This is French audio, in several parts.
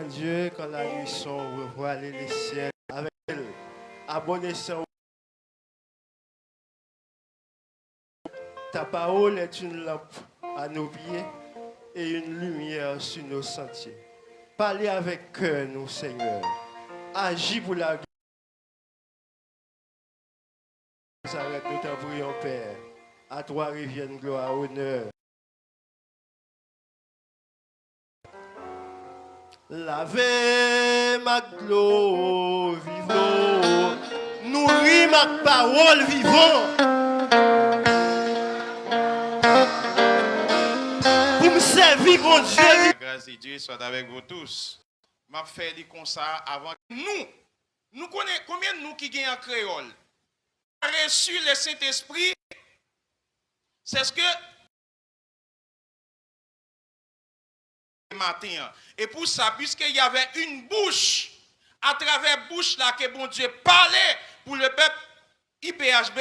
bon Dieu, quand la nuit sombre, voiler les ciels avec elle. Abonner sans ta parole est une lampe à nos pieds et une lumière sur nos sentiers. Parlez avec cœur, nous, Seigneur. Agis pour la S'arrête, nous t'en prions, Père. À toi revienne gloire, honneur. Lavez ma gloire vivant, nourris ma parole vivant. Pour me servir, mon Dieu. La grâce de Dieu soit avec vous tous. Je fait dit comme ça avant. Nous connaissons combien de nous qui gagnent en créole. Reçu le Saint-Esprit, c'est ce que matin. Et pour ça, puisqu'il y avait une bouche, à travers bouche là que bon Dieu parlait pour le peuple IPHB,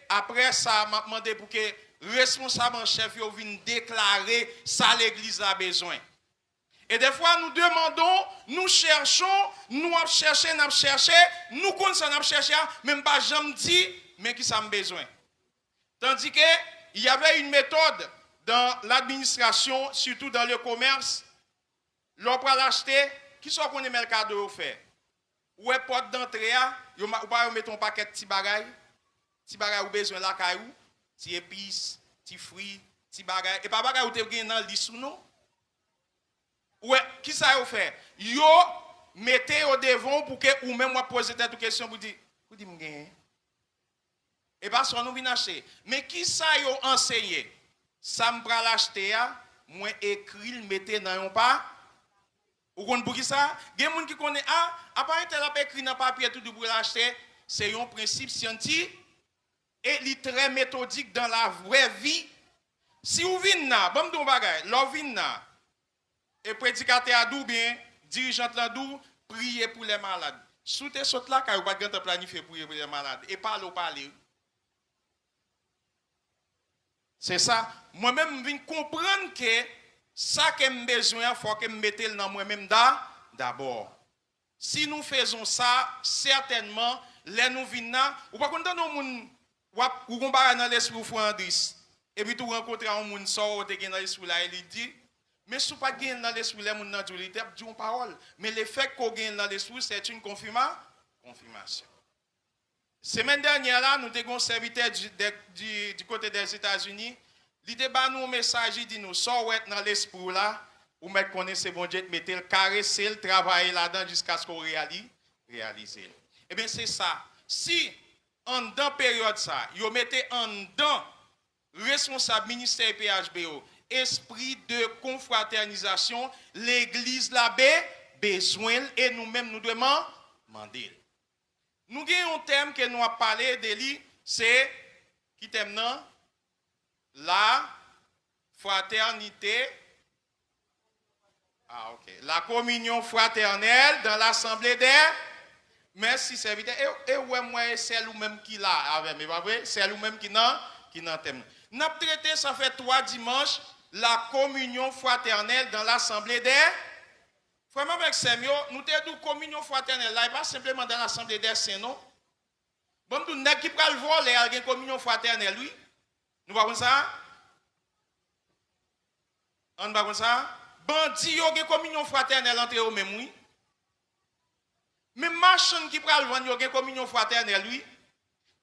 après ça, m'a demandé pour que responsable en chef vienne déclarer ça l'église a besoin. Et des fois, nous demandons, nous cherchons, nous cherchons, nous connaissons, même pas jamais dit, mais qui ça a besoin. Tandis qu'il y avait une méthode dans l'administration, surtout dans le commerce, l'on peut l'acheter, qui soit qu'on aime le cadeau fait. Ou est porte d'entrée, ou pas mettre un paquet de petits bagailles ou besoin la caillou, petits épices, petits fruits, petits bagailles, et pas bagaille ou te gagne dans le lit sous nous. Ouais, qui ça vous fait? Yo mettez au devant pour que ou même moi poser cette question pour dire m'gagne. Et pas ça nous vinn acheter. Mais qui ça yo enseigné? Ça me pral acheter moi écrit le mettez dans un pas. Ou connaissez pour qui ça? Gen moun qui connaît à part tel a écrit dans papier tout pour l'acheter, c'est un principe scientifique et il très méthodique dans la vraie vie. Si vous venez là, bon don bagay, l'on vinn là et prédicateur a dou bien, dirigeant la dou, prier pour les malades. Sous tes sautes là, car vous pas de planifier pour les malades. Et parler. C'est ça. Moi-même, je viens comprendre que ça que j'ai besoin, il faut que je mette dans moi-même d'abord. Si nous faisons ça, certainement, les nous venons, ou pas content nous moun ou qu'on va dans l'esprit Flandris. Et puis tu rencontres un moun sort dans l'esprit là, il dit mais si vous pas gagné dans l'esprit, les gens n'ont dit une parole. Mais le fait qu'on gagne dans l'esprit, c'est une confirmation. Semaine dernière, là, nous avons un serviteur du côté des États-Unis. Il a nous un message, il dit nous sortons dans l'esprit là, ou mettre connaître bon Dieu, mettez le caresser, le travailler là-dedans jusqu'à ce qu'on réalise. Eh bien, c'est ça. Si, en dans période ça, vous mettez en dans responsable ministère PHBO, esprit de confraternisation, l'église l'a besoin et nous-mêmes nous demander. Nous avons un thème que nous avons parlé de lui, c'est qui thème non? La fraternité. La communion fraternelle dans l'assemblée des. Merci serviteur. Et ouais moi c'est nous-mêmes qui là avec mais pas vrai, c'est nous-mêmes qui n'en thème. Nous avons traité ça fait 3 dimanches la communion fraternelle dans l'assemblée des. Frère avec Samuel, nous avons dit communion fraternelle là, pas simplement dans l'assemblée des saints, non? Bon, nous n'avons pas le voler, il y a une communion fraternelle, oui. Nous ne ça? On ne pas ça? Bandi, il y a une communion fraternelle entre eux même, oui. Mais machin qui pral vendre, il y a une communion fraternelle, oui.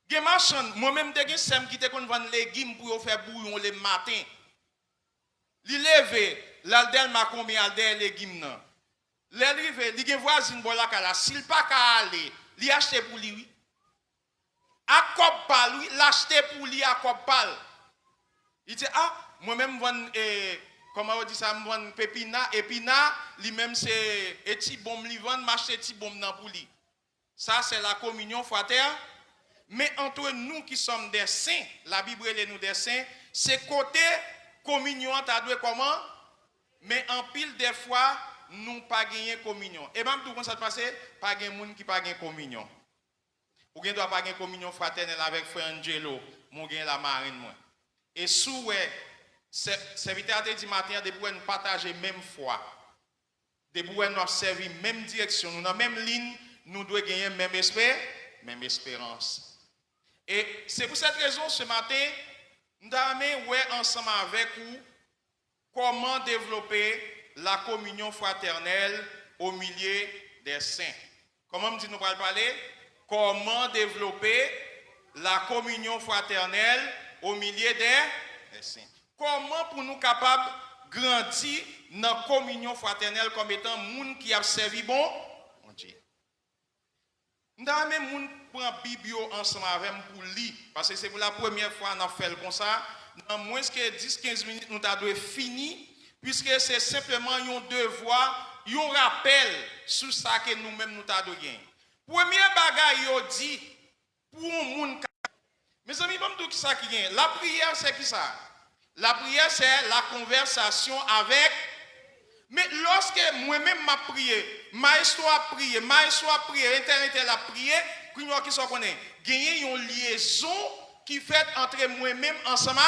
Gen machin, moi-même, des gens qui te kon vendre légumes pour faire bouillon le matin. Li leve, l'aldel m'a combien aldel légumes nan. L'élève, li gen voisine bon la kala, s'il pas ka aller, li achete pour lui. A kopal, oui, l'acheter pour lui à kopal. Il dit moi-même vendre comment on dit ça, vendre épina, lui même c'est eti bombe li vendre, m'acheter eti bombe nan pour lui. Ça c'est la communion fraternelle. Mais entre nous qui sommes des saints, la Bible est nous des saints, c'est côté communion ta doué comment? Mais en pile des fois nous pas gagner communion. Et même tout comme ça passe, pas gagner monde qui pas gagner communion. Ou gen doit pas gagner communion fraternelle avec frère Angelo, mon gagne la marine moi. Et sous serviteur a dit matin de pouvoir nous partager même foi. Des pour nous servi même direction, nous dans même ligne, nous devons gagner même espérance. Et c'est pour cette raison, ce matin, nous allons ensemble avec vous comment développer la communion fraternelle au milieu des saints. Comment me dit nous allons parler? Comment développer la communion fraternelle au milieu des saints. Comment pour nous capables de grandir dans la communion fraternelle comme étant monde qui a servi bon Dieu. Nous avons même prendre la Bible ensemble avec nous pour lire. Parce que c'est pour la première fois qu'on a fait comme ça. Dans moins que 10-15 minutes, nous avons fini. Puisque c'est simplement un devoir, un rappel sur ça que nous-mêmes nous avons gagné. Premier bagage, il dit, pour un monde. Mes amis, je vais ça qui gagne. La prière, c'est qui ça? La prière, c'est la conversation avec. Mais lorsque moi-même m'a prié, maestro a prié, internet a prié, puis nous qui sont connus, gagner une liaison qui fait entre moi-même ensemble.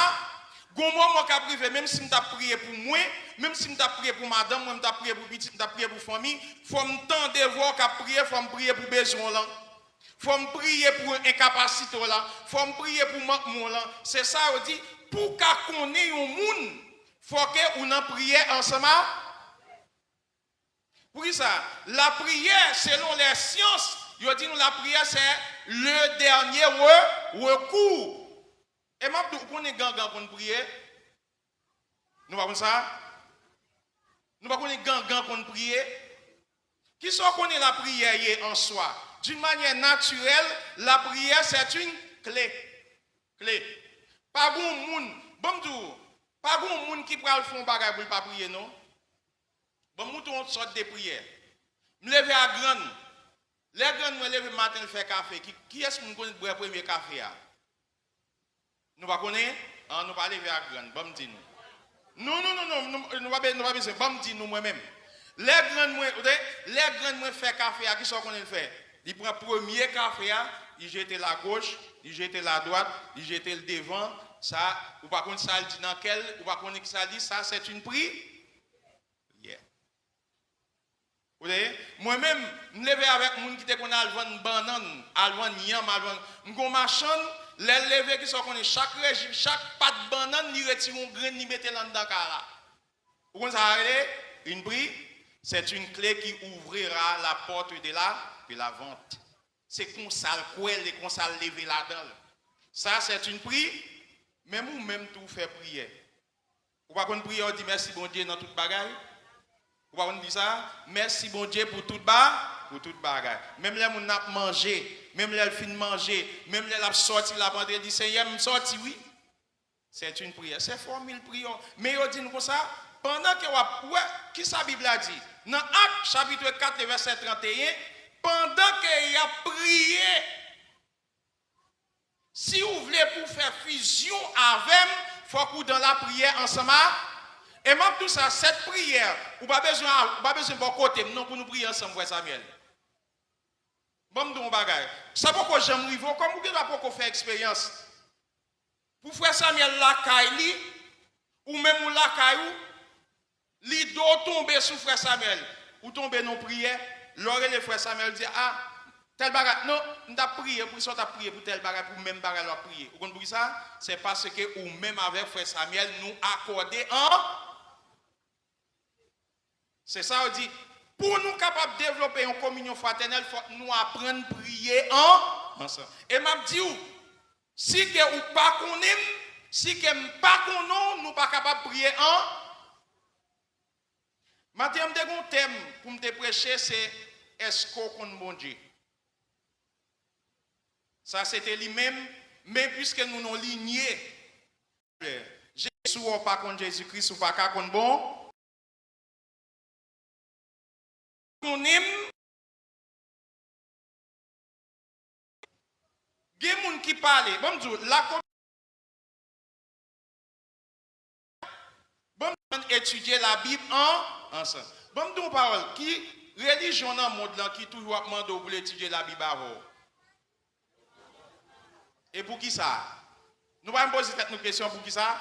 Gomo m'a privé, même si m'ta prié pour moi, même si m'ta prié pour madame, moi m'ta prié pour petit, m'ta prié pour famille, faut m'tendre voir qu'a prier, faut me prier pour besoin là. Faut me prier pour incapacité là, faut me prier pour manquement là. C'est ça on dit pour qu'a connaître un monde, faut que on en prier ensemble. Pour ça, la prière, selon les sciences, ils disent la prière, c'est le dernier recours. Et même si on est gang pour prier, nous ne savons pas ça. Nous ne savons pas gang pour prier. Qui sont connaît la prière en soi? D'une manière naturelle, la prière, c'est une clé. Pas grand monde, pas grand monde qui prend le fond bagage pour pas prier, non? Bon, nous avons une sorte de prière. Je me lève à grande. Les grandes me lève le matin, je fais café. Qui est-ce que connaît le premier café? Nous ne connaissons pas? Nous ne pas lever à grande. Bon, dis nous. Non, nous ne pas besoin. Bon, dis nous moi-même. Les grandes me font café. Qui sont qu'on fait? Il prend le premier café, il jette la gauche, il jette la droite, il jette le devant. Ça, ou pas qu'on ça dit dans quel, ou pas qu'on ça dit, ça c'est une prière. Moi-même, je me lève avec les gens qui ont une banane, une yam, une machin, les lever qui sont connus, chaque régime, chaque patte de banane, ils retirent un grain, ils mettent dans le cara. Vous comprenez? Une prière, c'est une clé qui ouvrira la porte de la vente. C'est qu'on s'al couel et qu'on s'al lever là-dedans. Ça, c'est une prière, même ou même tout fait prière. Vous ne pouvez pas prier, on dit merci bon Dieu dans toute bagaille. Vous pouvez dire ça? Merci bon Dieu pour toute bagarre. Même les gens ont mangé, même les fin de manger, même les gens sorti la pandémie, dit Seigneur, je sorti, oui. C'est une prière. C'est formule prière. Mais ils disent comme ça, pendant que vous qui sa Bible a dit? Dans Actes chapitre 4, verset 31, pendant qu'il a prié, si vous voulez pour faire fusion avec, il faut que dans la prière ensemble. Et même tout ça, cette prière, vous n'avez pas besoin de bon côté, non, pour nous prier ensemble, frère Samuel. Bon, nous bagage. Ça pourquoi j'aime rive, comme vous ne pouvez pas faire expérience. Pour frère Samuel la caille, ou même la caillou, li do tomber sur frère Samuel, ou tomber non prière, l'oreille le frère Samuel dit, ah, tel bagage, non, on t'a prié, pour ça, on t'a prié pour tel bagage, pour même bagage, on prier. Vous comprenez ça? C'est parce que, ou même avec frère Samuel, nous accorder en. C'est ça, on dit, pour nous capables de développer une communion fraternelle, il faut nous apprendre à prier ensemble. Et m'a dit, si que ou pas connaît, si que pas connaît, nous pas capables de prier ensemble. Maintenant, un thème pour me prêcher, c'est est-ce qu'on bon Dieu? Ça, c'était lui-même, mais puisque nous nous lignés, Jésus ou pas contre Jésus-Christ ou pas contre bon. On aime. Il y a des gens qui parlent. Bon, étudier la Bible ensemble. Bon, nous parole. Qui religion dans le monde là qui toujours demande pour étudier la Bible avant? Et pour qui ça? Nous allons poser cette question pour qui ça?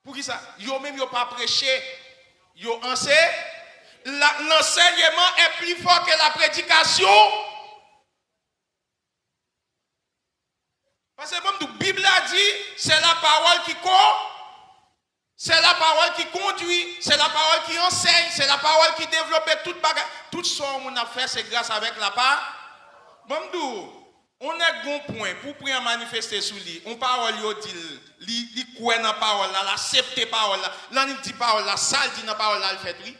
Pour qui ça? Yo même yo pas prêché. Yo enseigné. l'enseignement est plus fort que la prédication. Parce que comme la Bible a dit, c'est la parole qui c'est la parole qui conduit, c'est la parole qui enseigne, c'est la parole qui développe toute bagarre. Tout ce qu'on a fait, c'est grâce avec la parole. Bon, on a un bon point pour pouvoir manifester sous lui. On parole, il croit dans la parole, la accepte la parole, là, il dit parole, la salle dit dans la parole, là, il fait oui.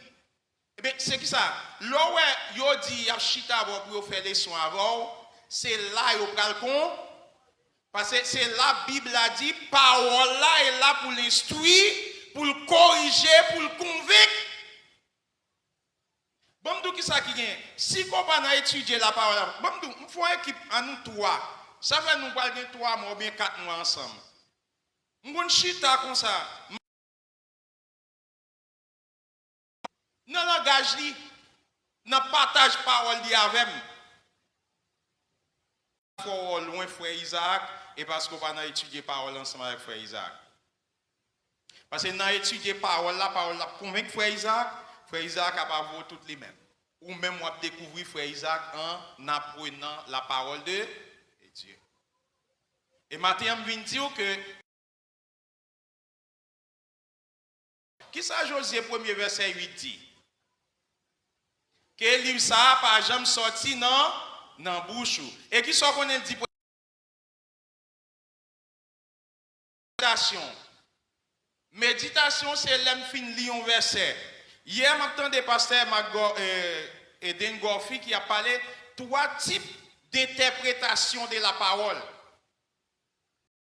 Eh bien, c'est qui ça? Là où il dit, il y a chita pour faire des soins avant, c'est là il y a le con. Parce que c'est la Bible a dit, parole là est là pour l'instruire, pour le corriger, pour le convaincre. Bon, d'où qui ça qui vient? Si on va étudier la parole, bon, d'où, il faut une équipe à nous trois. Ça fait nous parler 3 mois ou bien 4 mois ensemble. On chita comme ça. Dans le langage, dans le partage parole avec moi. Il faut loin frère Isaac et parce qu'on va étudier parole ensemble avec frère Isaac. Parce que dans étudier parole la convaincre frère Isaac a pas voir toutes les mêmes. Ou même on va découvrir frère Isaac en apprenant la parole de Dieu. Et maintenant je viens dire que qui ça Josué 1er verset 8 dit que livre ça pas jamais sorti dans bouche. Et qui soit qu'on dit méditation c'est l'homme fin lire un verset. Hier m'entendais pasteur Eden Gorfi qui a parlé 3 types d'interprétation de la parole.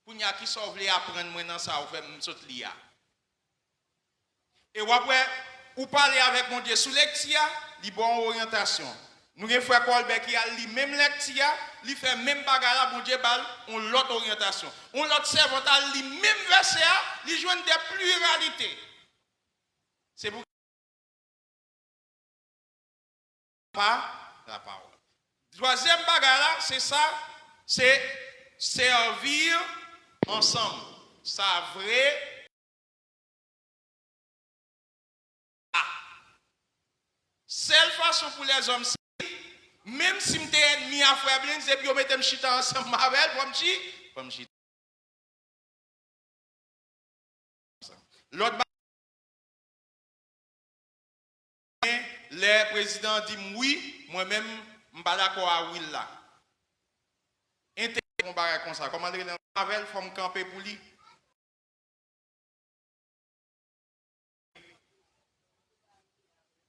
Pour n'y a qui sont voulu apprendre maintenant ça ou faire m'sot lia. Et après ou parler avec mon Dieu sous lectia, li bon orientation. Nous avons frère Colbert qui a li même lectia, li fait même bagarre bon Dieu bal, on l'autre orientation. On l'autre servant a li même verset, li joindre des pluralités. C'est pour pas la parole. Troisième bagarre c'est ça, c'est servir ensemble. Ça vrai seule façon pour les hommes, même si je suis ennemi à frère Blin, c'est pour mettre chita ensemble avec pour me chita. L'autre les présidents disent oui, moi-même, je ne suis pas d'accord avec oui là. Intérêt comme ça, comment dire, il faut me camper pour lui.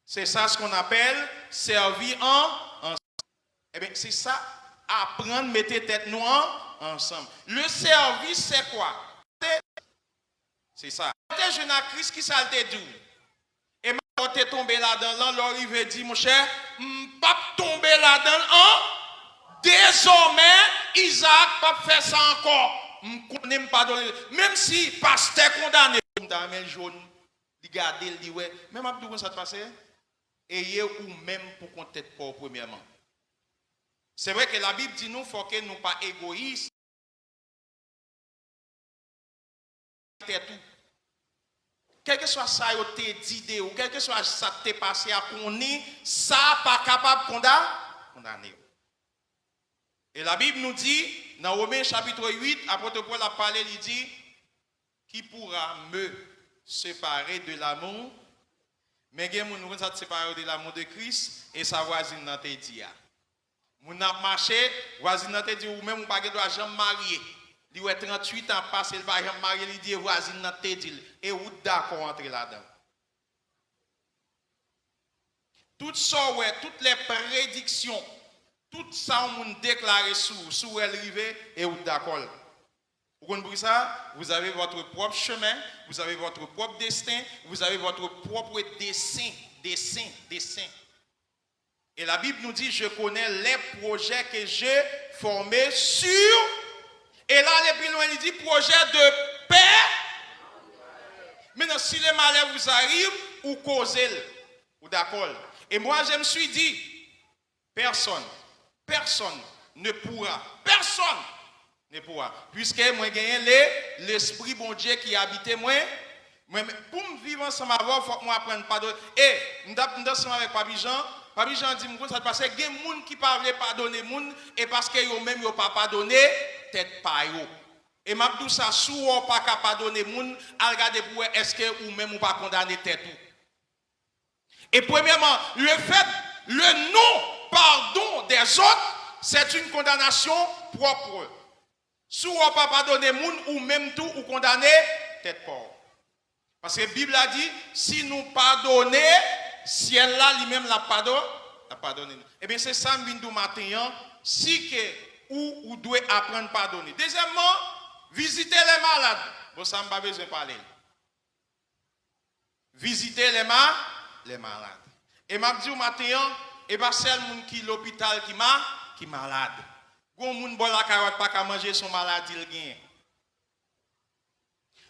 C'est ça ce qu'on appelle servir ensemble. Eh bien, c'est ça, apprendre, mettre tête nous ensemble. Le service, c'est quoi? C'est ça. Quand jeune à Christ qui ça te dit. Et quand tu es tombé là-dedans, là, il veut dire, mon cher, pas tomber là-dedans. Désormais, Isaac pas faire ça encore. Je connais pas donner. Même si pasteur condamné, dans les jaune, regardez, il dit, ouais, même Abdou, ça te passe? Ayez ou même pour qu'on tête pas premièrement. C'est vrai que la Bible dit nous faut que nous pas égoïstes. Quel que soit ça te dit ou quel que soit ça te passé à connaître, ça pas capable condamner. Et la Bible nous dit dans Romains chapitre 8, apôtre Paul a parlé, il dit qui pourra me séparer de l'amour. Mais il y a des gens qui séparent de l'amour de Christ et sa voisine dans tes dit. Moun a marché, voisine dans tes dit ou même ou pas de jamais marié. Il y a 38 ans passé, il va jamais marié, il dit voisine dans tes dit et ou d'accord entrer là-dedans. Tout ça ouais, toutes les prédictions, tout ça on déclaré sous elle rivé et ou d'accord. Vous comprenez ça? Vous avez votre propre chemin, vous avez votre propre destin, vous avez votre propre dessein. Et la Bible nous dit, je connais les projets que j'ai formés sur... Et là, les plus loin, il dit, projet de paix. Maintenant, si les malheurs vous arrivent, ou causez-le. Ou d'accord? Et moi, je me suis dit, personne ne pourra, puisque moi j'ai l'esprit bon Dieu qui habite moi, Pour me vivre ensemble avant, il faut que moi apprenne pardon. Et, nous sommes ensemble avec Papi Jean. Papi Jean dit, ça passe, il y a des gens qui ne peuvent pas pardonner les gens, et parce qu'ils n'ont même pas pardonné, tête pas yo. Et m'a dit ça, si vous pas pardonner les gens, regardez pour est-ce que ou même ou pas condamner tête ou. Et premièrement, le non-pardon des autres, c'est une condamnation propre. Si vous pas pardonner les gens, ou même tout, ou condamner tête pas. Parce que la Bible a dit, si nous pardonnons, ciel là lui-même la pardonné. Eh bien, c'est ça que nous matin, si que ou doit apprendre à pardonner. Deuxièmement, visiter les malades. Bon, ça ne pas besoin de parler. Visiter les malades. Et m'a dit au matin, et pas seul monde qui l'hôpital qui malade. Gon moun bon la carotte pas qu'à manger son maladie il gagne.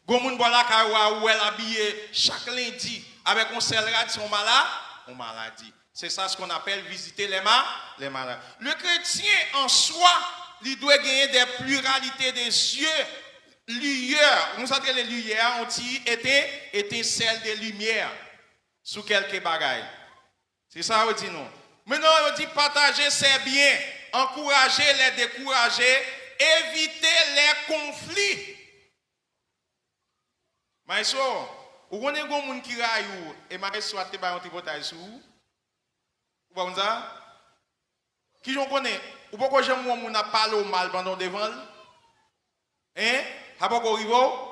Gon moun bon la carotte ou elle habillé chaque lundi avec un céleri son maladie. C'est ça ce qu'on appelle visiter les malades. Le chrétien en soi, il doit gagner des pluralités des yeux. Lueur, nous savons les lueurs ont étincelle de lumière sous quelques bagailles. C'est ça on dit non. Maintenant on dit partager c'est bien, encourager les décourager, éviter les conflits. Maïso, ou on est un monde qui raille et maïso a te ba un tripotage sous. Ou pas ça? Qui j'en connais? Ou pourquoi j'aime mon monde a parlé au mal pendant devant? Hein? Haboko Rivo?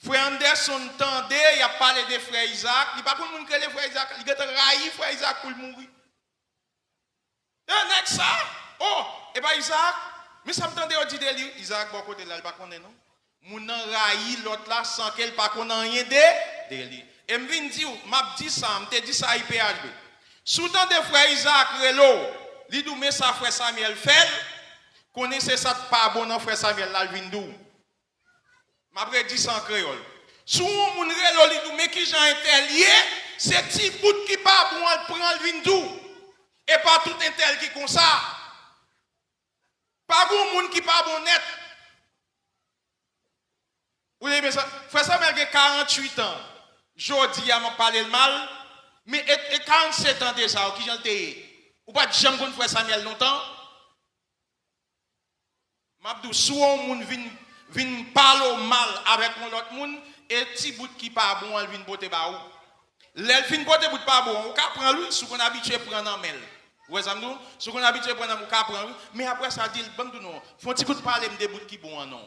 Frère Anderson tendait, il a parlé de frère Isaac. Il n'y a pas de monde qui est frère Isaac. Il a raillé frère Isaac pour mourir. Et ça? Oh, et bien Isaac, mais ça me tendait au dit de lui. Isaac, bon côté là, il ne pas connaître non? Moun a raillé l'autre là sans qu'elle ne connaisse rien de lui. Et je viens dire, je dis ça, je dis ça à IPHB. Sous temps de frère Isaac, Relo, il dit, mais ça frère Samuel fait, connaissez ça pas bon dans frère Samuel là, il vient d'où? Après 10 ans créole. Si on moun relo li dou mais qui j'en interlié, c'est petit bout qui pas bon elle prend le vindou. Et pas tout intel qui comme ça. Pas bon moun qui pas bon net. Vous aimez ça? Frère Samuel a 48 ans. Jodi a m'a parlé le mal, mais et 47 ans déjà qui j'en té. Ou pas jamais connait frère Samuel longtemps. M'abdou sou on moun vin parler mal avec l'autre monde et petit bout qui pas bon elle vient botter ba ou l'elle fin botter bout pas bon on ka prend lui sous qu'on habitué prendre en mel ouais ça nous sous qu'on habitué prendre on ka prend mais après ça dit bon non faut petit bout parler des bout qui bon non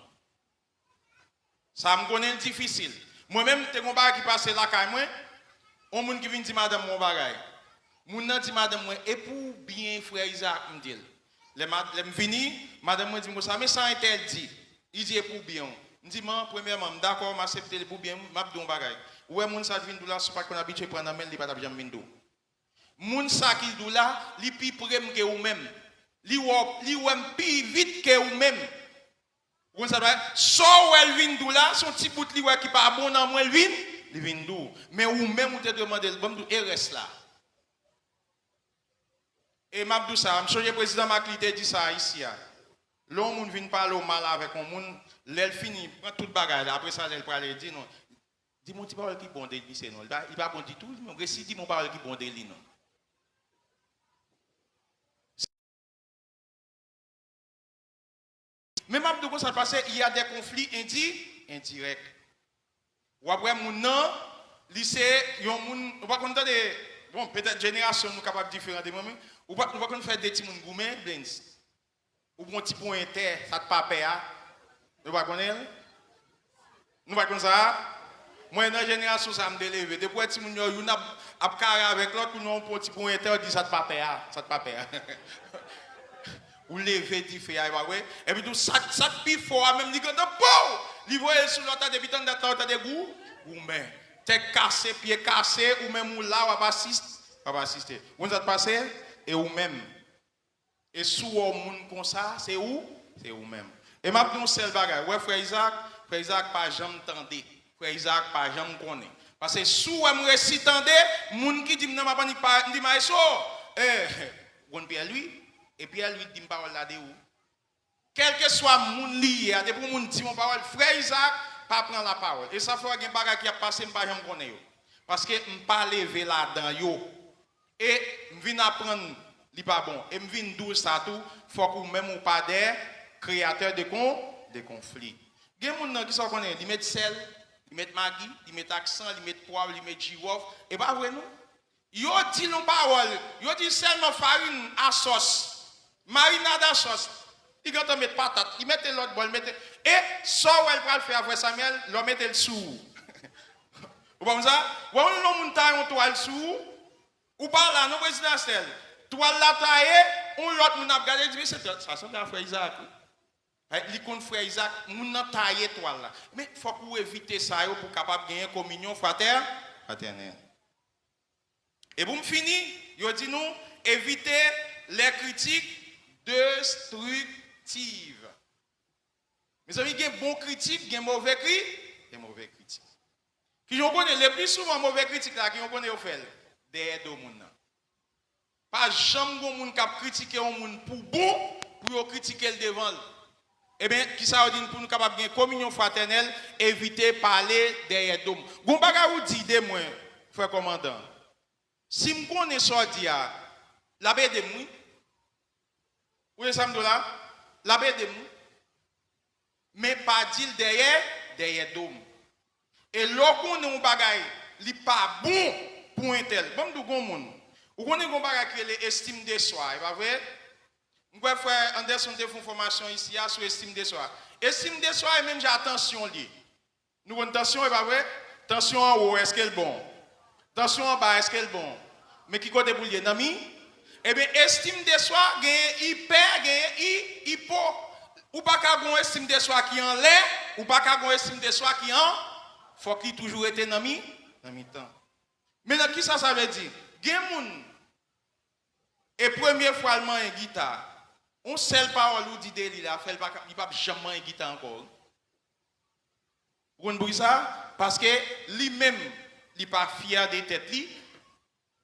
ça me connaît difficile moi même te mon bagage qui passe là caille moi on monde qui vient dire madame mon bagage moun nan dit madame moi et pour bien frère Isaac me dit les me fini madame moi dit ça mais ça interdit. Il dit pour bien. Je dis, premièrement, d'accord, je accepte pour bien, je vais faire un bagage. Ouais, moun sa vin là, c'est pas qu'on habitué prendre la main, il pas jamais vin. Moun sa qui dou là, li pi prem que ou même. Li wem pi vite que ou même. Vous savez, so elle vin dou là, son petit bout li qui pas bon dans moi, il vin dou. Mais ou même ou te demander le bon et reste là. Et m'abdou ça, le président Macri te dit ça ici. L'homme vient parler au mal avec un monde, l'elle finit, prend toute bagage, après ça, elle parle et dit non. Dis mon petit parole qui bon de lui, c'est non. Il va bon du tout, mais récit dit mon parole qui bon de lui, non. Même après ça passe, il y a des conflits indirects. Ou après, mon nom, lycée, on va compter des, bon, peut-être génération nous capables différentes de moi-même, ou va faire des petits moun gourmet, blends. Ou bon petit point inter, ça te pas payer. Nous pas connaître. Nous pas comme ça. Moi dans génération ça me délever. Depuis petit moun yo a carré avec l'autre nous un petit point inter dit ça te pas payer, ça te pas payer. Ou lever dit fait ouais. Et puis tout ça pi fort même dit que bon, li voyer sur l'autre depuis tant d'autre de goût, ou mais tête cassé, pied cassé ou même ou là ou pas assister. Vous ça te passer et ou même et sous au monde comme ça, c'est où? C'est où même. Et m'a dit un seul bagage. Ouais, frère Isaac pas jamais tendé. Frère Isaac pas jamais connaît. Parce que sous moi récit tendé, monde qui dit non m'a pas dit maïso, bon Pierre lui et Pierre lui dit parole là de où? Quel que soit monde lié, de pour monde dit mon parole, frère Isaac pas prendre la parole. Et ça fait un bagage qui a passé, je ne sais pas yo. Parce que je ne pas lever là-dedans yo. Et je viens apprendre, ce pas bon. Et je viens d'où ça tout, il faut que même ou pas des créateurs de conflits. Il y a des gens qui sont connus, ils mettent sel, ils mettent maggi, ils mettent accent, ils mettent poivre, ils mettent girofle. Et pas vrai non? Yo dit nos paroles, yo dit seulement farine à sauce, marinade à sauce. Ils vont mettre patate, ils mettent l'autre bol, et ça elle va le faire après Samuel, leur mettre le sous. Vous comprenez ça? Ou on monte un toile sous, ou pas là, non présidentiel. Toile la taille, on l'autre moun a regardé dit ça c'est un frère Isaac. Il compte frère Isaac, moun a taillé toile là. Mais il faut qu'on éviter ça pour capable gagner communion fraternelle. Et pour me finir, il dit nous éviter les critiques destructives. Mes amis, il y a bon critique, il y a mauvais critique. Qui on connaît le plus souvent mauvais critique là, qui on connaît au fait derrière deux monde. Pas jamais bon monde qui critiquer un monde pour bon pour critiquer le devant. Eh bien, qui ça veut dire pour nous capable de communion fraternelle, éviter parler derrière deux. Gon baga ou dit de moi, frère commandant. Si je connais ça dit la baie de moi. Oui, ça me là, la baie de moi. Mais pas dire derrière deux. Et lorsqu'on est un bagay, il pas bon pour un tel. Bon, nous gon monde. Ou connaît un bagay qui est l'estime de soi, pas vrai? On va faire Anderson de formation ici sur estime de soi. Estime de soi et même j'ai attention lié. Nous avons attention, pas vrai? Tension en haut, est-ce qu'elle est bon? Tension en bas, est-ce qu'elle est bon? Mais qui côté pour lié, nami? Eh bien, estime de soi, gagne hyper, gagne hypo. Ou pas qu'à gon estime de soi qui en l'air, ou pas qu'à gon estime de soi qui en faut qu'il toujours été dans mi-temps. Mais là, qui ça veut dire? Gen moun et première fois il une guitare. On seul parole ou dit il a fait il pas jamais une guitare encore. Vous comprenez ça? Parce que lui-même il pas fier de tête li.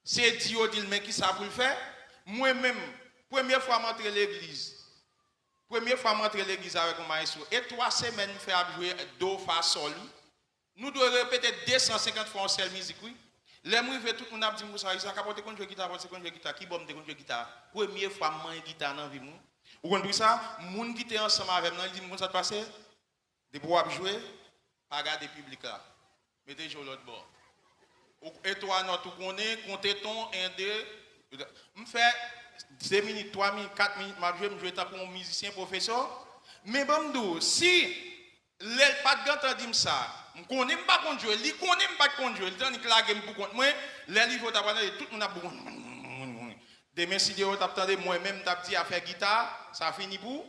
C'est Dieu dit mais qui ça pour le faire? Moi-même première fois m'entrer l'église. Première fois m'entrer l'église avec mon maestro et 3 semaines faire jouer do fa sol. Nous devons répéter 250 fois en seule musique, oui. Les mouilles fait tout le monde a dit ça, il a capoté quand je guitare, parce que quand je guitare, qui bombe de quand je guitare. Première fois moi guitare dans vie moi. Vous comprenez ça? Moun qui était ensemble avec moi, il dit comment ça te passe? De pouvoir jouer, pas garder public là. Mettez jouer l'autre bord. Et toi non tout connaît, comptez ton 1 2 me fait 2 minutes, 3 minutes, 4 minutes, m'a jouer tant pour un musicien professeur. Mais bon si les pas de entendu ça. Je ne connais pas contre Dieu, je ne connais pas contre Dieu. Je ne connais pas contre moi. Les livres, tout le monde a beaucoup. Demain, si Dieu t'a moi-même, t'a dit à faire guitare, ça finit pour.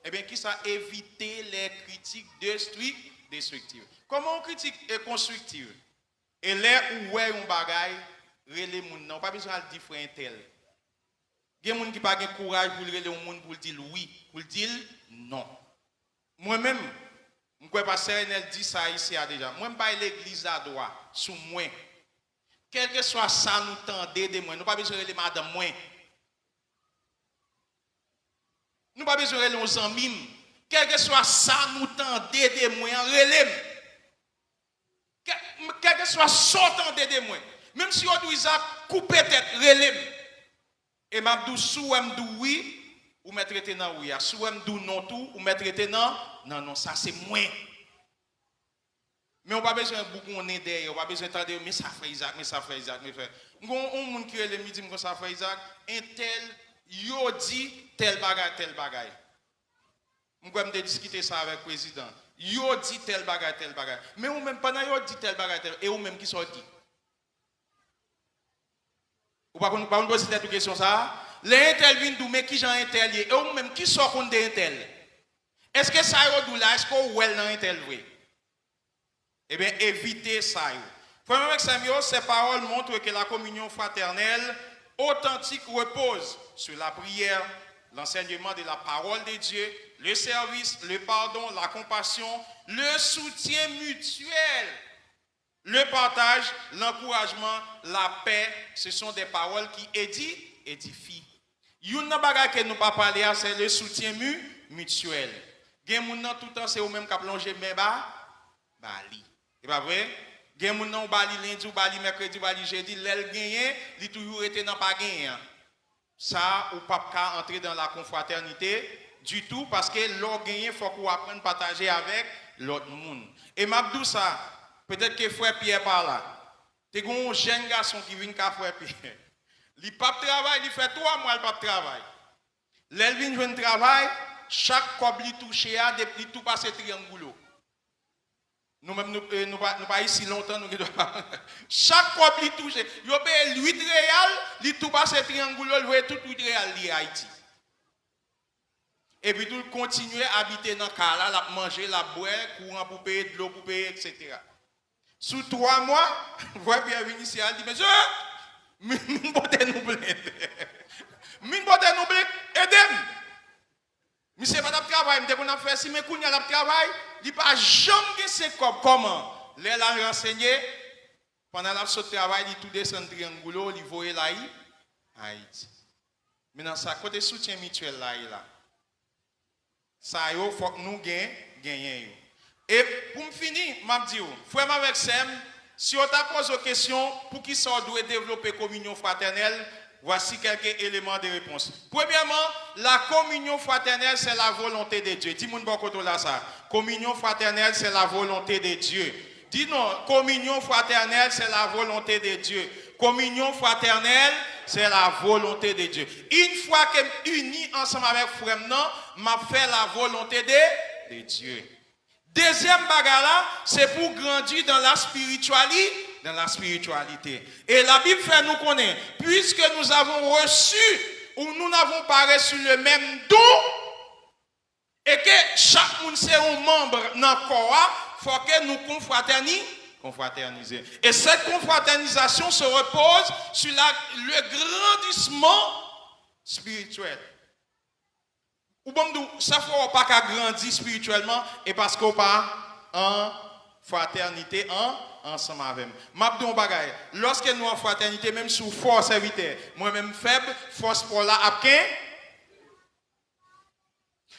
Eh bien, qui ça éviter les critiques destructives. Comment on critique est constructive? Et là où est un bagage, relais moun non, pas besoin de dire frère tel. Il y a des gens qui n'ont pas le courage pour relais au monde pour dire oui, pour dire non. Moi-même, je ne sais pas si elle dit ça ici déjà. Moi, je ne pas l'église à droit, sous moi. Quel que soit ça, nous tendez de moi. Nous pas besoin de madame moi. Nous pas besoin de nos amis. Quel que soit ça, nous tendez de moi. Relève. Quel que soit ça, tendez de moi. Même si on doit couper tête, relève. Et m'abdou sou m'dou oui. Ou me traiter dans oui, soit me dit non tout, ou me traiter non, ça c'est moi. Mais on pas besoin de beaucoup on est derrière, on pas besoin d'entendre mais ça fait Isaac, mais ça fait Isaac, mais fait. On monde qui le midi comme ça fait Isaac, un tel yo dit tel bagay. On va me discuter ça avec le président. Yo dit tel bagay. Mais ou même pendant yo dit tel bagay et ou même qui sorti. Ou pas on poser cette question ça. Les intel viennent mais qui j'en intel et ou même qui sort contre des intel. Est-ce que ça yo là est-ce qu'on well dans intel vrai? Eh bien évitez ça yo. Frère avec Samuel, ces paroles montrent que la communion fraternelle authentique repose sur la prière, l'enseignement de la parole de Dieu, le service, le pardon, la compassion, le soutien mutuel, le partage, l'encouragement, la paix. Ce sont des paroles qui édifient. Yon nan bagay que nous pas parler c'est le soutien mutuel. Gen moun nan tout temps c'est ou même qui plongé mais bas Bali. C'est pas vrai? Gen moun nan Bali lundi ou Bali mercredi ou Bali jeudi, l'el gagné, li toujours été nan pas gagné. Ça ou pas ka entrer dans la confraternité du tout parce que l'or gagné faut qu'on apprenne à partager avec l'autre monde. Et m'abdou ça, peut-être que frère Pierre par là. T'es un jeune garçon qui vient ka frère Pierre. Il pas travail, il fait 3 mois il pas travail. L'el vient joindre travail, chaque cob li touché a depuis tout passer triangulo. Nous-mêmes, nous pas ici longtemps, nous chaque cob li touché, yo paye 8 réal, li tout passer triangulo, le tout 8 réal li Haïti. Et puis tout continuer à habiter dans Kala, la manger, la boire, courant pour payer de l'eau pour payer, etc. Sous 3 mois, voyez bien venir ici, elle dit, monsieur, min bote nous bled. Min bote nous bled, aidez-moi. Monsieur pas de travail, m'te qu'on a fait si mais qu'on a de travail, il pas jamais ce comment. Les la renseigné pendant la saut travail, il tout descend triangulo, il voyait là Haïti. Maintenant ça côté soutien mutuel là. Ça yo faut que nous gagnions. Et pour me finir, m'a dit frère avec Sem, si on t'a posé une question pour qui ça doit développer communion fraternelle, voici quelques éléments de réponse. Premièrement, la communion fraternelle, c'est la volonté de Dieu. Dis-moi beaucoup là ça. Communion fraternelle, c'est la volonté de Dieu. Dis non, communion fraternelle, c'est la volonté de Dieu. Communion fraternelle, c'est la volonté de Dieu. Une fois que je unis ensemble avec frère, m'a fait la volonté de Dieu. Deuxième bagarre, c'est pour grandir dans la spiritualité. Dans la spiritualité. Et la Bible fait nous connaître, puisque nous avons reçu ou nous n'avons pas reçu le même don, et que chaque monde c'est un membre dans le corps, il faut que nous confraterniser. Et cette confraternisation se repose sur le grandissement spirituel. Ou bon, ça ne faut pas qu'à grandir spirituellement, et parce qu'on pas en fraternité, ensemble avec moi. M'abdou bagay. Lorsque nous en fraternité, même sous force serviteur, moi-même faible, force pour la apquin.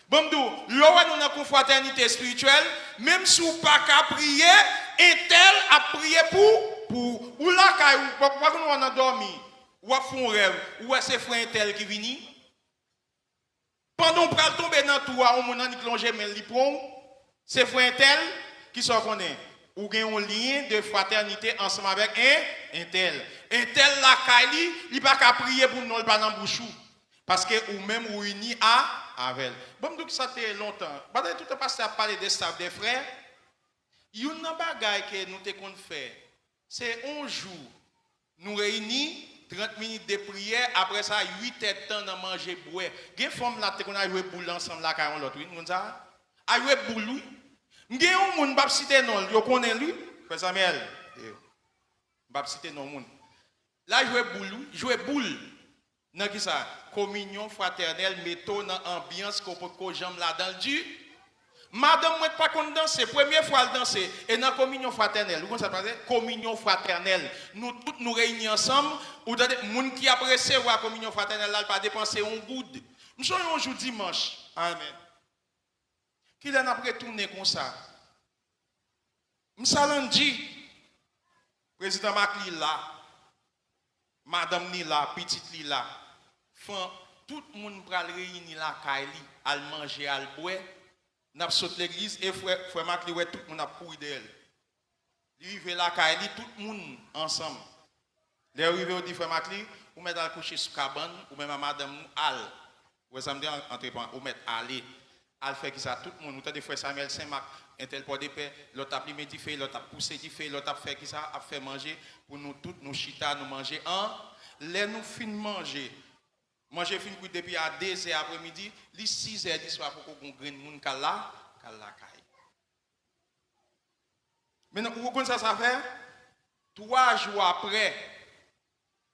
Bon, nous en confraternité spirituelle, même sous pas qu'à prier, un tel a prié pour ou là pourquoi nous on a dormi, ou a font rêve, ou est-ce frère un tel qui vient. Pendant qu'on tomber dans tout, on a plongé mais li prend, c'est frère un tel qui s'en connaît. Ou gen un lien de fraternité ensemble avec un tel. Un tel la kaili, il pas qu'à prier pour nous pas dans bouchou parce que ou même ou uni avec. Bon donc ça fait longtemps. Pendant tout le pasteur a parlé de ça des frères. Une bagaille que nous te qu'on faire. C'est un jour nous réunis 30 minutes de prière après ça 8 heures de temps dans manger boire. Gen femme là te qu'on a joué boule ensemble là quand l'autre oui, nous ça. A joué boule. M'gè un moun bab cité non, yo connaît lui, frère Samuel. Bab cité non moun. Là jouer boule. Nan qui ça? Communion fraternelle, méthode dans ambiance ko jambe là dans le Dieu. Madame moi pas qu'on danser, première fois elle danser et dans communion fraternelle. Vous ça passe? Communion fraternelle. Nous tous nous réunis ensemble ou moun qui a recevoir communion fraternelle là pas dépenser un goud. Nous un jour dimanche. Amen. Qu'il en a retourné comme ça. M'salandi, président Macli là, madame ni là, petite li là, tout le monde pral réunir là, Kaili, al manger, al boire, n'a sauté l'église et frère Macli ouais tout le monde a pourri d'elle. Il arrive là, Kaili, tout le monde ensemble. Les arrivé au dit frère Macli, ou mettre à coucher sous cabane, ou même à madame nous al. Ou ça me dit entreprendre, ou mettre aller. Al fait qui ça tout le monde nous des frères Samuel Saint-Marc un tel pot de paix l'autre a pris du fait l'autre a poussé du fait l'autre a fait qui ça a fait manger pour nous tous nous chita nous manger les nous fin manger fin depuis à 2h après-midi les 6h du soir pour qu'on graine moun kala kai maintenant vous connaissez ça fait 3 jours après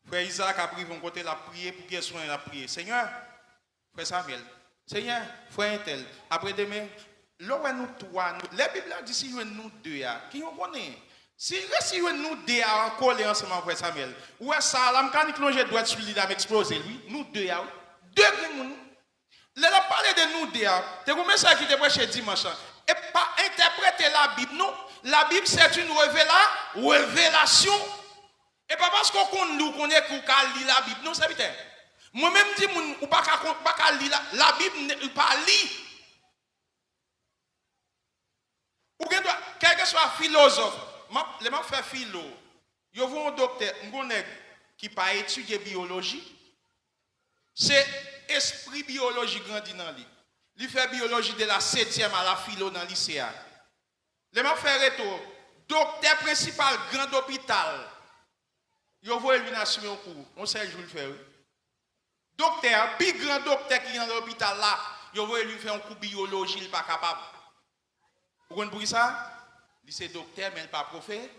frère Isaac a pris von côté la prier pour qu'il soit la prier Seigneur frère Samuel Seigneur, frère tel. Après demain, là où nous trois, la Bible dit si nous deux, qui on connaît. Si nous deux en collé ensemble, frère Samuel, où est ça, la mécanique longer doit être sur l'île exploser lui, nous deux, deux personnes. Là, parler de nous deux, tu as ça qui te prêché dimanche, et pas interpréter la Bible, non. la Bible c'est une révélation. Et pas parce qu'on nous connaît qu'on lire la Bible. Non, c'est vite. Moi-même, je dis, ou pas lire la Bible, n'est pas lire. Ou quel que soit philosophe, les gens font philo. Ils vont un docteur, qui pas étudier biologie. C'est esprit biologie grandi dans lui. Il fait biologie de la 7e à la philo dans le lycée. Les gens font retour. Docteur principal, grand hôpital. Ils vont lui assumer un cours. On sait je le faire. Docteur, plus grand docteur qui est dans l'hôpital là, ils vont lui faire un cours biologie, il n'est pas capable. Vous comprenez pour ça? Il c'est docteur, mais il n'est pas prophète.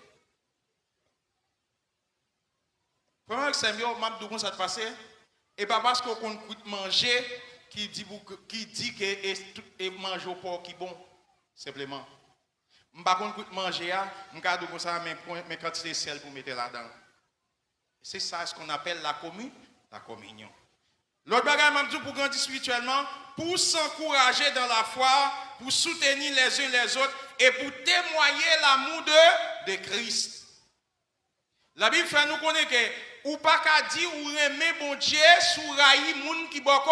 Premièrement, c'est mieux, comment ça te passe? Et pas parce qu'on coûte manger qui dit que manger au porc qui bon. Simplement. Je ne sais pas coûte manger, je ne sais pas ça, mais quantité de sel pour mettre là-dedans. C'est ça ce qu'on appelle la communion. L'autre bagage, pour grandir spirituellement, pour s'encourager dans la foi, pour soutenir les uns les autres et pour témoigner l'amour de Christ. La Bible fait nous connaître que ou pas qu'à dire ou aimer bon Dieu sous raï moun qui boko.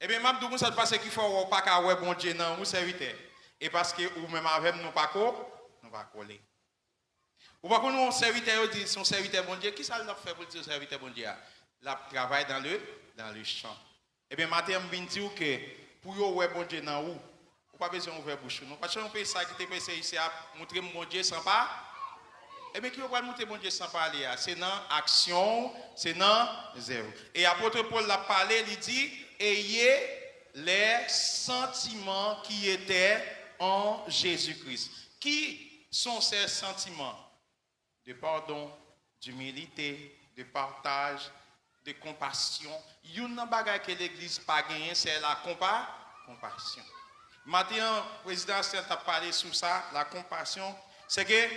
Eh bien, même tout ça passe qu'il faut pas qu'à ouais bon Dieu non, vous serviteur. Et parce que ou même avec nous pas coller. Ou pas qu'on nous serviteur dit son serviteur bon Dieu, qui ça l'a fait pour dire serviteur bon Dieu? La travaille dans le champ. Eh bien, matin, je vais dire que pour vous, ouais, bon Dieu, dans où? Vous pas besoin d'ouvrir bouche. Nous pas peut ça qui te passe ici à montrer mon Dieu sans pas. Eh bien, qui va montrer mon Dieu sans parler? C'est dans action, c'est dans zéro. Et apôtre Paul l'a parlé, il dit, ayez les sentiments qui étaient en Jésus-Christ. Qui sont ces sentiments? De pardon, d'humilité, de partage, de compassion. Il y a une bagage que l'église n'a pas gagné, c'est la compassion. Maintenant, le président a parlé sur ça, la compassion. C'est que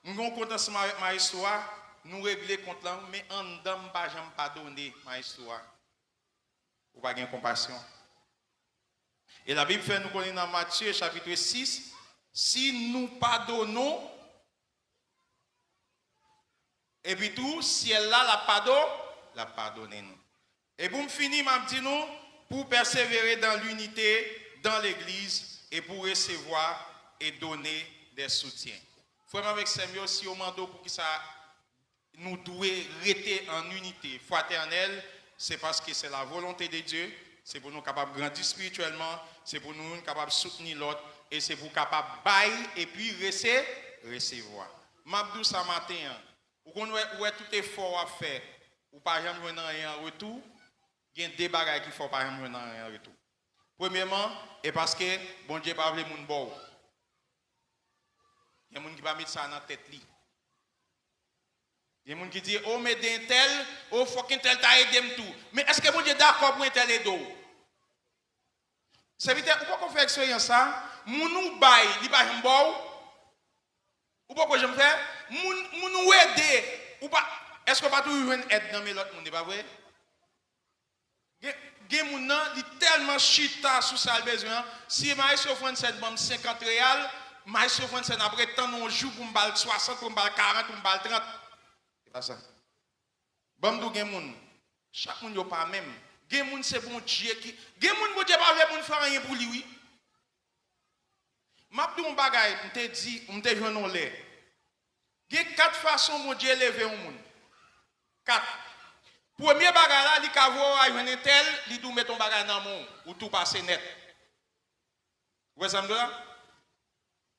nous avons content avec ma histoire, nous régler contre l'homme, mais en dedans, nous ne pas donner ma histoire. Ou pas gagner compassion. Et la Bible fait nous connaître dans Matthieu chapitre 6, si nous pardonnons, et puis tout, si elle a la pardonnez-nous. Et pour me finir, je dis nous, pour persévérer dans l'unité, dans l'église, et pour recevoir et donner des soutiens. Frère avec Samuel, si au mando pour que ça nous devons rester en unité fraternelle, c'est parce que c'est la volonté de Dieu, c'est pour nous capables de grandir spirituellement, c'est pour nous capables de soutenir l'autre, et c'est pour capables de bailler et puis recevoir. M'abdou ça matin, où tout effort à faire, ou pas jamais rien en retour, il y a des bagages qu'il faut pas jamais rien en retour. Premièrement, et parce que bon Dieu pas voulu moun bon. Il y a des gens qui va mettre ça dans la tête. Il y a des gens qui disent, oh, mais d'un tel, oh, faut qu'un tel t'a aidé tout. Mais est-ce que bon Dieu est d'accord pour un tel aider? C'est vite, pourquoi qu'on fait expérience ça? Mounou bail, il va un bon. Ou pourquoi je me fais? Mounou aider. Ou pas? Est-ce que pas tout une aide dans l'autre monde, pas vrai? Gen moun nan li tellement chita sous ça besoin. Si maïs offrande cette bombe 50 réal, maïs offrande c'est après tant on joue pour m'bal 60, pour m'bal 40, pour m'bal 30. C'est pas ça. Bon dou gen moun. Chaque moun yo pas même. Gen moun c'est bon Dieu qui gen moun bon Dieu pas veut moun faire rien pour lui oui. M'a dit un bagay, m'te dit, m'te joindre lè. Gen 4 façons mon Dieu lever un moun. 4. Premier bagay là, li ka vo a yon tel, li dou met ton bagay dans mon ou tout passer net. Vous voyez ça?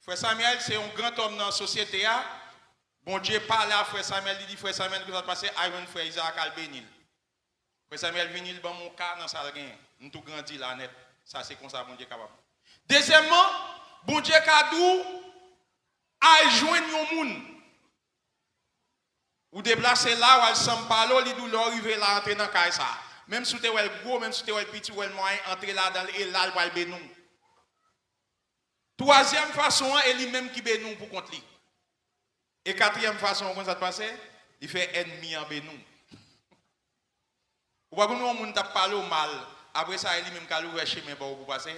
Frère Samuel, c'est un grand homme dans la société. Bon Dieu parle à Frère Samuel, il dit Frère Samuel, que ça passe à yon frère Isaac Albénil. Frère Samuel vient, il ban mon cas dans sa gain. Nous tout grandi là net. Ça c'est comme ça, bon Dieu capable. Deuxièmement, bon Dieu kadou a joindre yon moun. Ou déplacer là, ou elle s'en parle, li dou l'arriver là, entrer dans le ça. Même si tu es gros, même si tu es petit, ou moyen, entrer là dans le là, pour le bénou. Troisième façon, elle lui-même qui bénou pour contre lui. Et quatrième façon, comment ça se passe? Il fait ennemi en bénou. Ou pas que nous, on t'a parlé au mal. Après ça, il lui-même qui a ouvert chemin pour passer.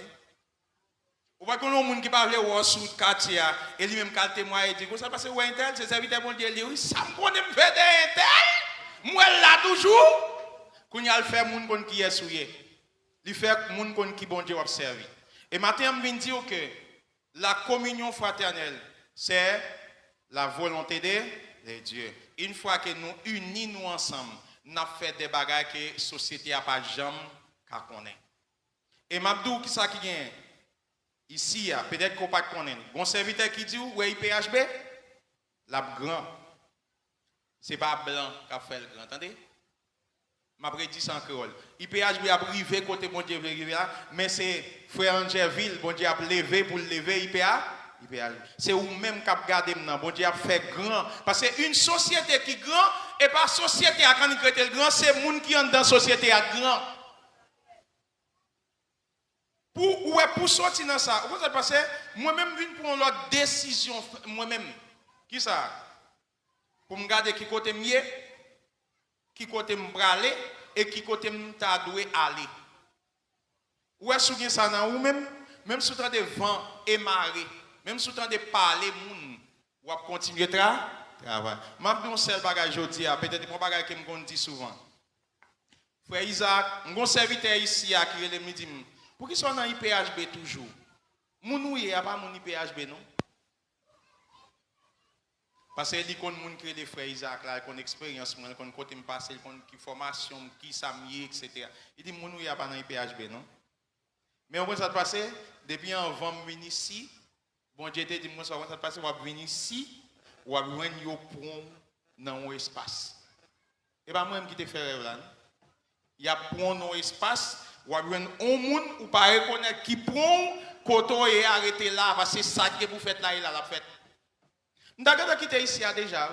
Ou pas qu'on a un monde qui parle au sous quartier et lui-même quand témoigne dit ça parce que ouais intel c'est serviteur bon Dieu lui ça me connaît me fait intel moi là toujours qu'on y a le faire monde qui est souillé lui faire monde qui bon Dieu observe et matin me vient dire que la communion fraternelle c'est la volonté de Dieu une fois que nous unis nous ensemble n'a fait des bagages que la société a pas jamais qu'à connaître et m'abdou qui ça qui gagne ici, peut-être qu'on ne pas connaître. Bon serviteur qui dit où est IPHB? La grand. Ce n'est pas blanc qui a fait le grand. Entendez? Je dit ça en créole. IPHB a privé côté bon Dieu là, mais c'est frère Angerville, bon Dieu a levé pour lever IPHB. C'est ou même qui a gardé maintenant. Bon Dieu a fait grand. Parce qu'une société qui est grand, et pas société à quand il crée le grand, c'est le monde qui est dans la société à grand. Pour sortir dans ça, vous avez passé, moi-même, je viens pour une autre décision, moi-même. Qui ça? Pour me garder qui côté mieux, qui côté me braler, et qui côté me t'adouer aller. Ou est-ce que ça dans vous-même, même sous temps de vent et marée, même sous temps de parler, ou à continuer de travailler. Je vais un seul bagage aujourd'hui, peut-être un bagage que je dis souvent. Frère Isaac, mon serviteur ici qui est le midi. Pour qu'ils soient dans l'IPHB toujours. Mon il n'y a pas mon IPHB, non? Parce qu'il y a des gens qui ont des frères Isaac, qui ont une expérience, qui ont côté passé, qui ont une formation, qui sont etc. Il dit, mon il n'y a pas dans l'IPHB, non? Mais on va ça passer, depuis un vent venir ici, bon Dieu te dit, moi ça va passer, on va venir ici, on va venir dans un espace. Et bien moi, je te fais là. Il y a pour un espace, ou à un monde ou pas reconnaître qui prend koto et arrêter là parce que c'est ça que vous faites là et là la fête. D'accord quitter ici déjà.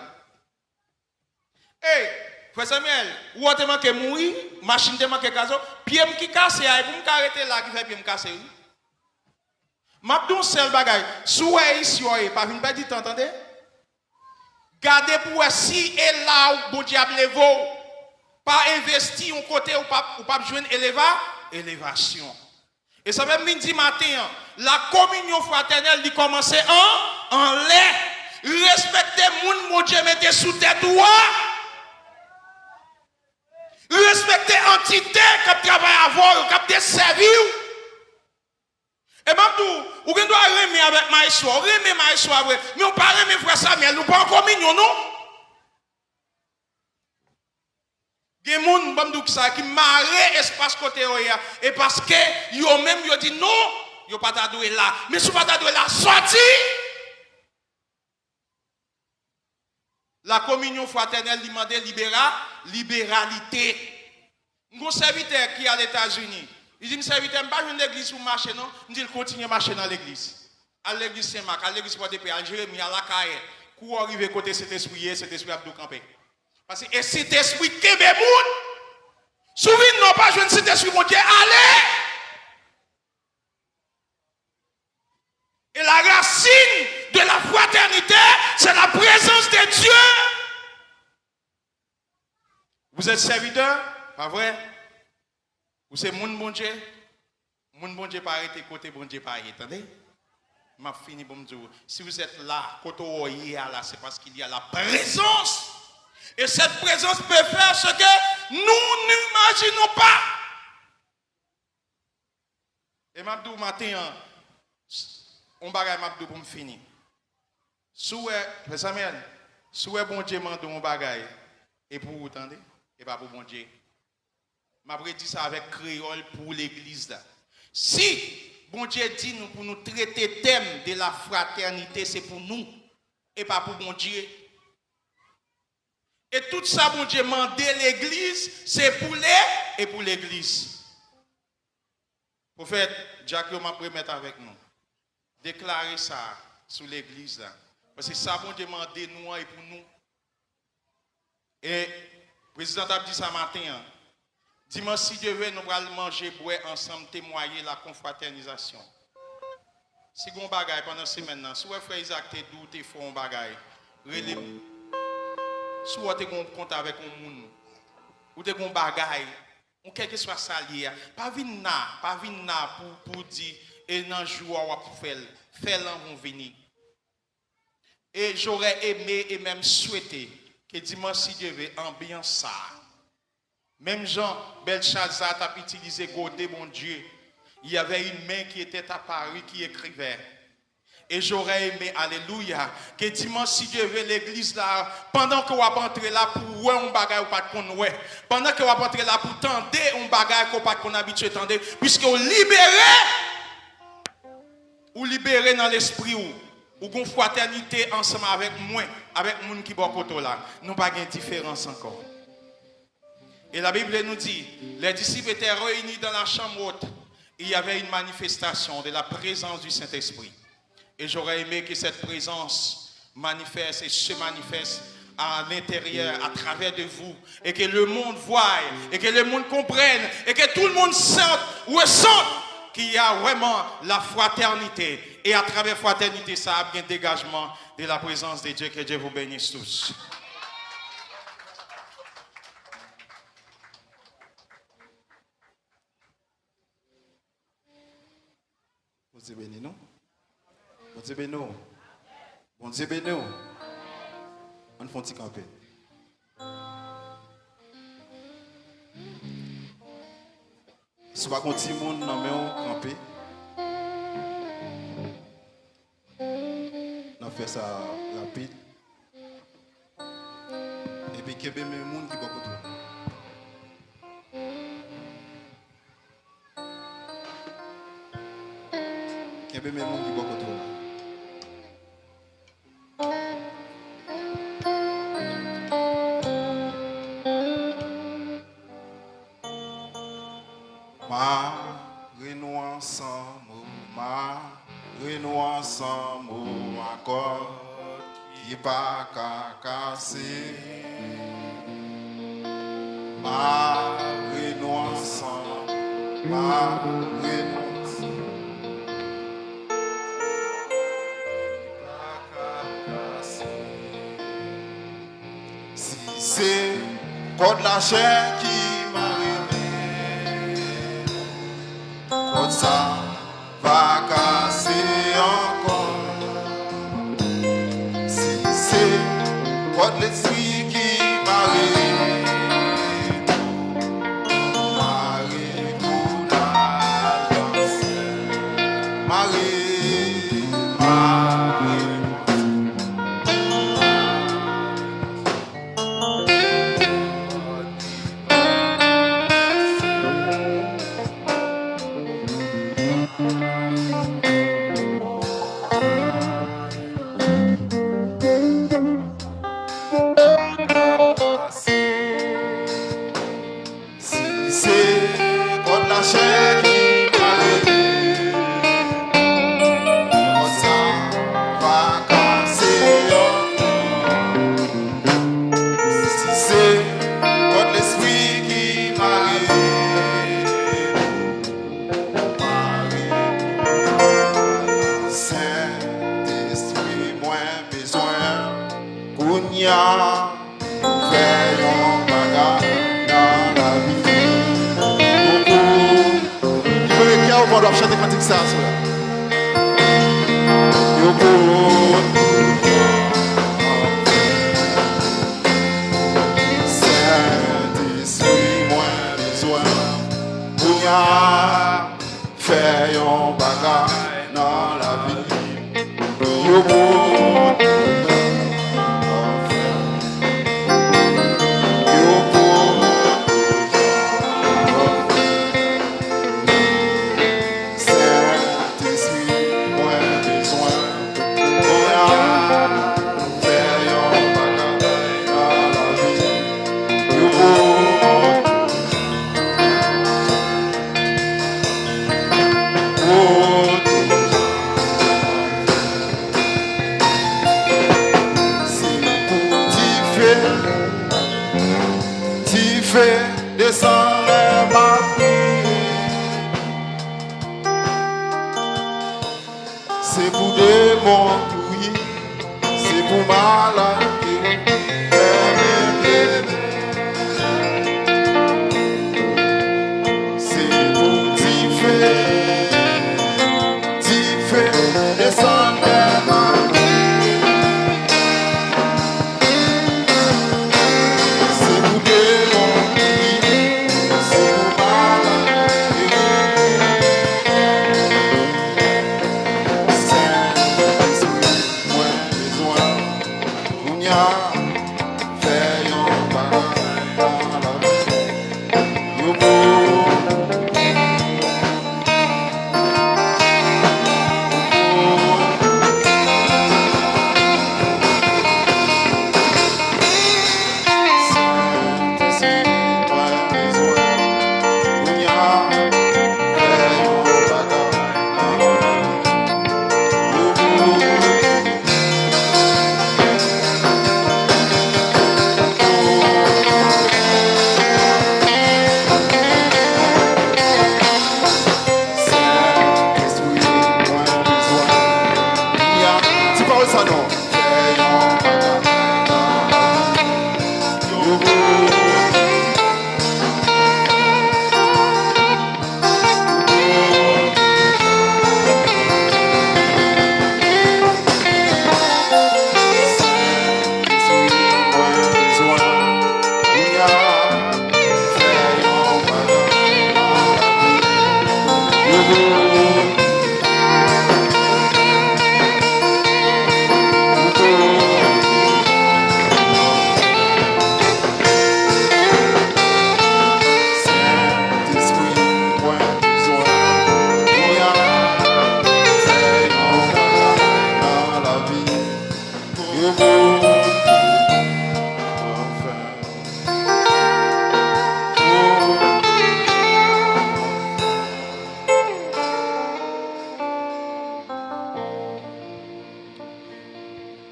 Hey, frère Samuel, ou te manque mourir, machine te manque gazo, pied qui casse et pour me arrêter là qui fait pied me casser. M'a don seul bagage, souhait ici pas vinn pas dit entendez? Gardez pour si et là où bon diable levo, pas investir un côté ou pas joindre élévation. Et ça même midi matin, la communion fraternelle dit commencer en lait. Respectez moun mon Dieu mettez sous tête ou respectez entité qui travaille avant, qui servir. Et même ou doit remettre avec maïswa, remettre maïswa mais on pas remettre frère Samuel, nous pas en communion non. Il y a des gens qui marrent l'espace côté et parce que yo même yo dit non, yo pas t'adouer là. Mais si vous pas t'adouer là, sorti. La communion fraternelle demande libéralité. Mon serviteur qui est aux États-Unis, il dit, mon serviteur, je ne vais pas une église pour marcher, non? Il dit, il continue à marcher dans l'église. À l'église Saint-Marc, à l'église Port-de-Paix, à Jérémie, à la Caille. Pour arriver côté cet esprit Abdou Campé. Parce que cet esprit qui est bon, souvent non pas jouer cet esprit, mon Dieu, allez! Et la racine de la fraternité, c'est la présence de Dieu. Vous êtes serviteur, pas vrai? Vous êtes mon Dieu. Mon bon Dieu pas arrêté côté bon Dieu pas arrêté. Attendez? M'a fini pour me dire. Si vous êtes là, côté là, c'est parce qu'il y a la présence. Et cette présence peut faire ce que nous n'imaginons pas. Et m'abdou matin, on bagaille m'abdou pour me finir. Souhait, Samuel, souhait bon Dieu m'a donné un bagaille. Et pour vous, entendez? Et pas pour bon Dieu. M'a dit ça avec créole pour l'église là. Si bon Dieu dit nous pour nous traiter thème de la fraternité, c'est pour nous et pas pour bon Dieu. Et tout ça, bon Dieu, mandé l'église, c'est pour les et pour l'église. Prophète, Jacques, m'a permettre avec nous. Déclarer ça sur l'église là. Parce que ça, bon Dieu, mandé nous et pour nous. Et le président a dit ça matin. Dimanche, si Dieu veut, nous allons manger, boire ensemble, témoigner la confraternisation. Si vous avez un bagage pendant la semaine, si vous frère Isaac, tu doutes, tu fais un bagage, relève. Si vous avez un compte avec un monde, ou tu as un bagage, ou quel que soit ça lié, pas venir pour dire, et dans le jour où on faire l'en venir. Et j'aurais aimé et même souhaité que dimanche si Dieu veut ambiance ça. Même Jean Belshazzar a utilisé Godé, mon Dieu. Il y avait une main qui était apparue qui écrivait. Et j'aurais aimé, alléluia, que dimanche, si Dieu veut, l'église là, pendant que vous entrez là pour ouais un bagage ou pas qu'on ouais, pendant que vous entrez là pour tendre un bagage qu'on pas qu'on habitué tendre, puisque vous libérez dans l'esprit ou une fraternité ensemble avec moi, avec les gens qui sont côté là, nous pas de différence encore. Et la Bible nous dit, les disciples étaient réunis dans la chambre haute, il y avait une manifestation de la présence du Saint-Esprit. Et j'aurais aimé que cette présence manifeste et se manifeste à l'intérieur, à travers de vous, et que le monde voie, et que le monde comprenne, et que tout le monde ressente qu'il y a vraiment la fraternité. Et à travers la fraternité, ça a bien dégagement de la présence de Dieu. Que Dieu vous bénisse tous. Bon Dieu béni nous. Bon Dieu béni nous. Bon Dieu béni nous. On fait un petit campé. Si pas qu'on petit monde dans le campé, on fait ça rapide. Et puis qu'il y a des gens qui sont autour. Qu'il y a des gens qui sont autour. Marre-nous ensemble, encore qui pas casser. Marre-nous ensemble, si c'est contre la chair qui m'a ça va casser encore. Si c'est contre l'esprit qui m'a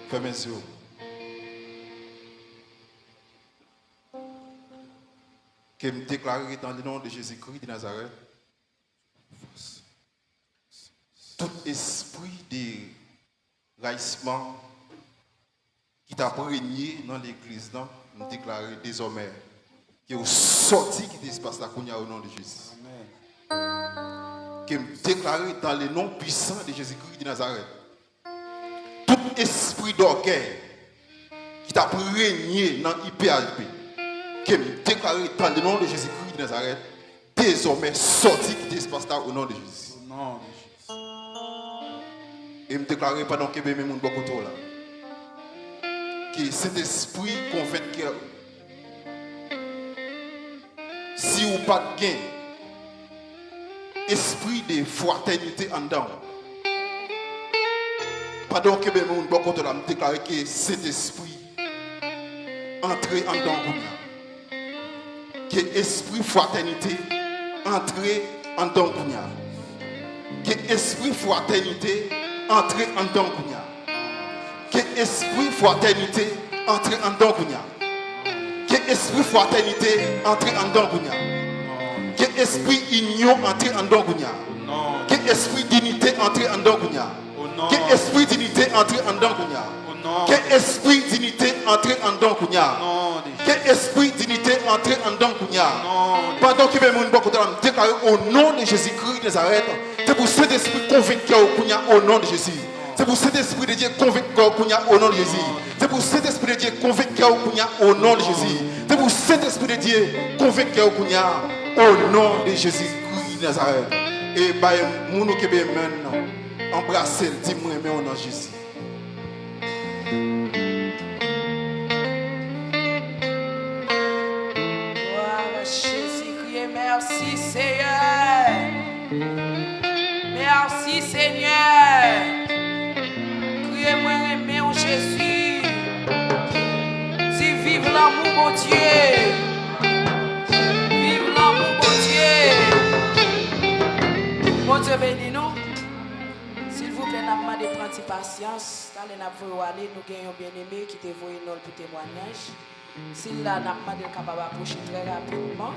Fermez les yeux. Que me déclarer dans le nom de Jésus-Christ de Nazareth, tout esprit de raissement qui t'a régné dans l'église, me déclarer désormais que vous sorti qui l'espace là qu'on y a au nom de Jésus. Que me déclarer dans le nom puissant de Jésus-Christ de Nazareth, tout esprit d'orgueil qui t'a régné dans l'IPHP, que me déclarer dans le nom de Jésus-Christ de Nazareth, désormais sorti qui l'espace là au nom de Jésus. Au nom de Jésus. Et me déclarer pendant que mes moun beaucoup là que cet esprit convainc que si ou pas de gain esprit de fraternité en dedans pendant que mes moun beaucoup là me déclarer que cet esprit entrer en dedans que esprit fraternité entrer en dedans que esprit fraternité entrer en dedans que esprit fraternité entrer en dedans que esprit fraternité entrer en dedans que esprit union entrer en dedans que esprit dignité entrer en dedans que esprit dignité entrer en dedans que esprit dignité entrer en dedans que esprit dignité entrer en dedans pendant que mes moun beaucoup de déclarer au nom de Jésus-Christ de Nazareth. C'est pour cet esprit convaincu au nom de Jésus. C'est pour cet esprit de Dieu convaincu au nom de Jésus. C'est pour cet esprit de Dieu convaincu au nom de Jésus. C'est pour cet esprit de Dieu convaincu au nom de Jésus-Christ de Nazareth. Et bah, mon qui est maintenant, embrasser, dis-moi, mais au nom de Jésus. Jésus-Christ, merci Seigneur. Merci Seigneur. Criez-moi aimer en Jésus. Si vive l'amour mon Dieu. Vive l'amour mon Dieu. Mon Dieu bénis nous. S'il vous plaît, n'a pas de prendre patience. Allez n'a pas aller, nous gagnons bien aimé qui te voit une pour témoignage. S'il là n'a pas de capable approcher très rapidement.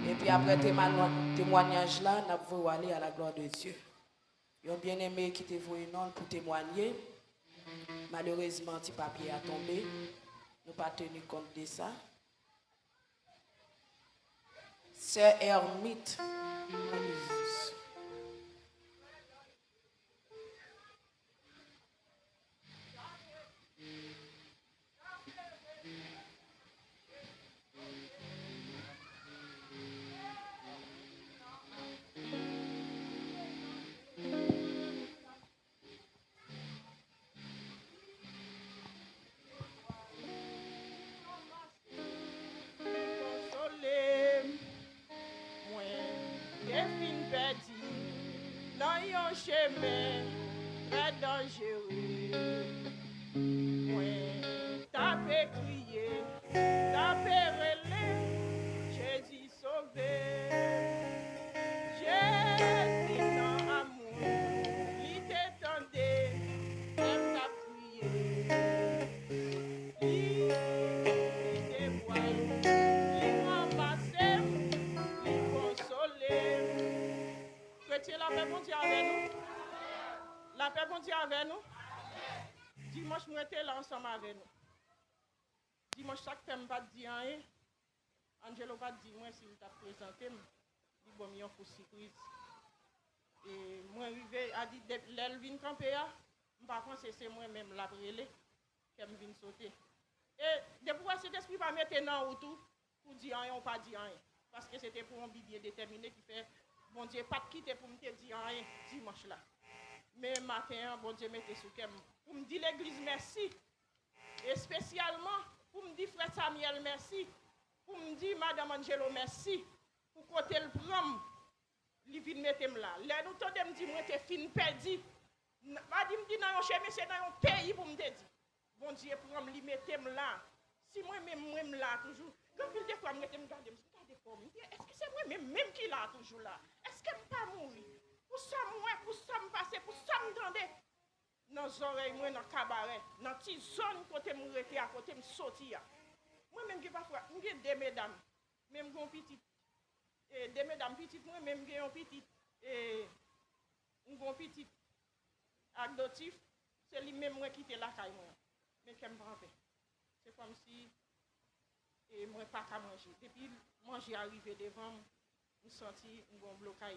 Et puis après témoignage là, nous allons aller à la gloire de Dieu. Ils ont bien aimé qui te voient non pour témoigner. Malheureusement, petit papier a tombé. Nous pas tenu compte de ça. C'est Hermite. Chemin très dangereux. Moi, tapez crier, tapez relais, Jésus sauvé. Jésus dans amour, il t'étendait, même t'a prié. Il dévoile, il ramassait, il consolait. Chrétien, la paix continue avec nous. La paix continue avec nous. Dimanche, nous étions là ensemble avec nous. Dimanche, chaque femme pas dit rien. Angelo pas dit moi s'il t'a présenté. Il bon mieux pour surprise. Et moi, arrivé a dit l'Elvin campé. Par contre, c'est moi-même la brûlé qui me vient sauter. Et depuis cet esprit pas mettre dans autour pour dire rien ou pas dire rien. Parce que c'était pour un biblier déterminé qui fait Bon Dieu, pas de quitter pour me dire rien dimanche là. Mais matin, bon Dieu, mettez sous kem. Pour me dire l'église merci. Et spécialement, pour me dire frère Samuel merci. Pour me dire madame Angelo merci. Pour côté le prom, li vin mettre là. Là, nous tendez me dire, moi, t'es fin perdu. Madi me dit, non, chez c'est dans un pays pour me dire. Bon Dieu, pour me li mettre là. Si moi-même, là, toujours. Quand il des fois, je me regarde, est-ce que c'est moi-même qui là, toujours là? Est-ce que je ne pas mourir? Pour ça, moi, pour ça, me passer, pour ça, me tendre. Dans les oreilles, moi, dans le cabaret, dans la petite zone, côté me rete, à côté me sortir. Moi-même, je parfois, j'ai des mesdames, même mon petit, des mesdames petites, moi-même, j'ai un petit, un petit adoptif, c'est lui-même qui quitte la caille, mais qui me prend. C'est comme si et moi pas qu'à manger. Depuis manger arrivé devant, je senti un bon blocage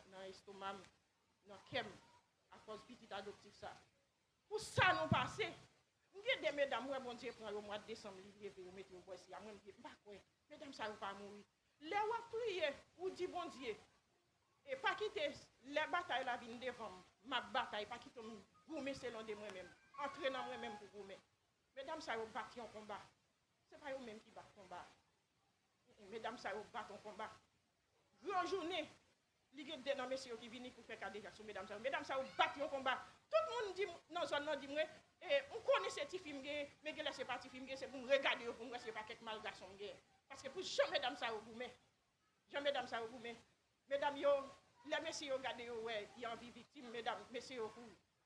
dans l'estomac, dans le cœur, à cause de petit adoptif ça. Pour ça nous passer. Nous avons des mesdames, moi bon Dieu prend le mois de décembre, livrer et mettre au bois ici. Moi je dis pas quoi. Mesdames ça va pas mourir. Les ou prier ou dit bon Dieu. Et pas quitter les batailles la vie devant ma bataille, pas quitter me goumer selon de moi-même. Entrer dans moi-même pour goumer. Mesdames, ça va battre en combat. Ce n'est pas eux-mêmes qui battent en combat. Mesdames, ça va battre en combat. Grande journée, il y a des messieurs qui viennent pour faire cadeau sur mesdames, ça va battre en combat. Tout le monde dit, dans la zone, dit, on connaît ces petits films, mais ce n'est pas petits films, c'est pour me regarder, pour me rester pas quelques mal garçons. Parce que pour jamais mesdames, ça va goumer. Jamais mesdames, ça va goumer. Mesdames, les messieurs, regardez, il y a envie victime, mesdames, messieurs,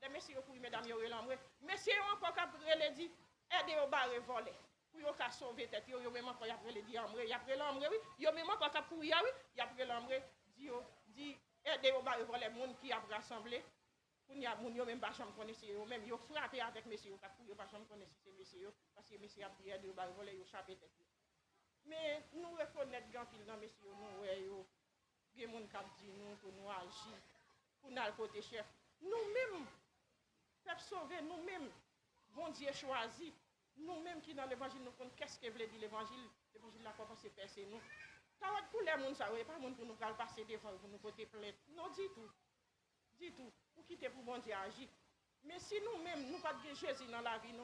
les messieurs, mesdames, ils ont messieurs, encore qu'après, les dit, aidez au bar et voler. Pour yon ka sauver tête, yon même encore après le dit amre, y après l'amre oui, yon même encore ka pour ya oui, y après l'amre dit aider au bar et voler monde qui a rassemblé. Pour y a moun yo même pas chambre connaissez yo même yo frapper avec messieurs ka pour yo pas chambre connaissez ces messieurs parce que messieurs a dit aider au bar et voler yo chapé tête. Mais nous reconnaître grand pile dans messieurs nous ouais yo gen moun k'ap di nous pour nous agir pour nous côté chef. Nous-mêmes peuple sauver nous-mêmes bon Dieu choisi. Nous-mêmes qui dans l'évangile, nous connaissons qu'est-ce que veut dire l'évangile. L'évangile, là, comment c'est percé nous. Quand pour les gens, ça, pas monde pour nous passer devant, pour nous côté plainte. Non, dis tout. Dis tout. Pour quitter pour bon Dieu agir. Mais si nous-mêmes, nous pas de Jésus dans la vie,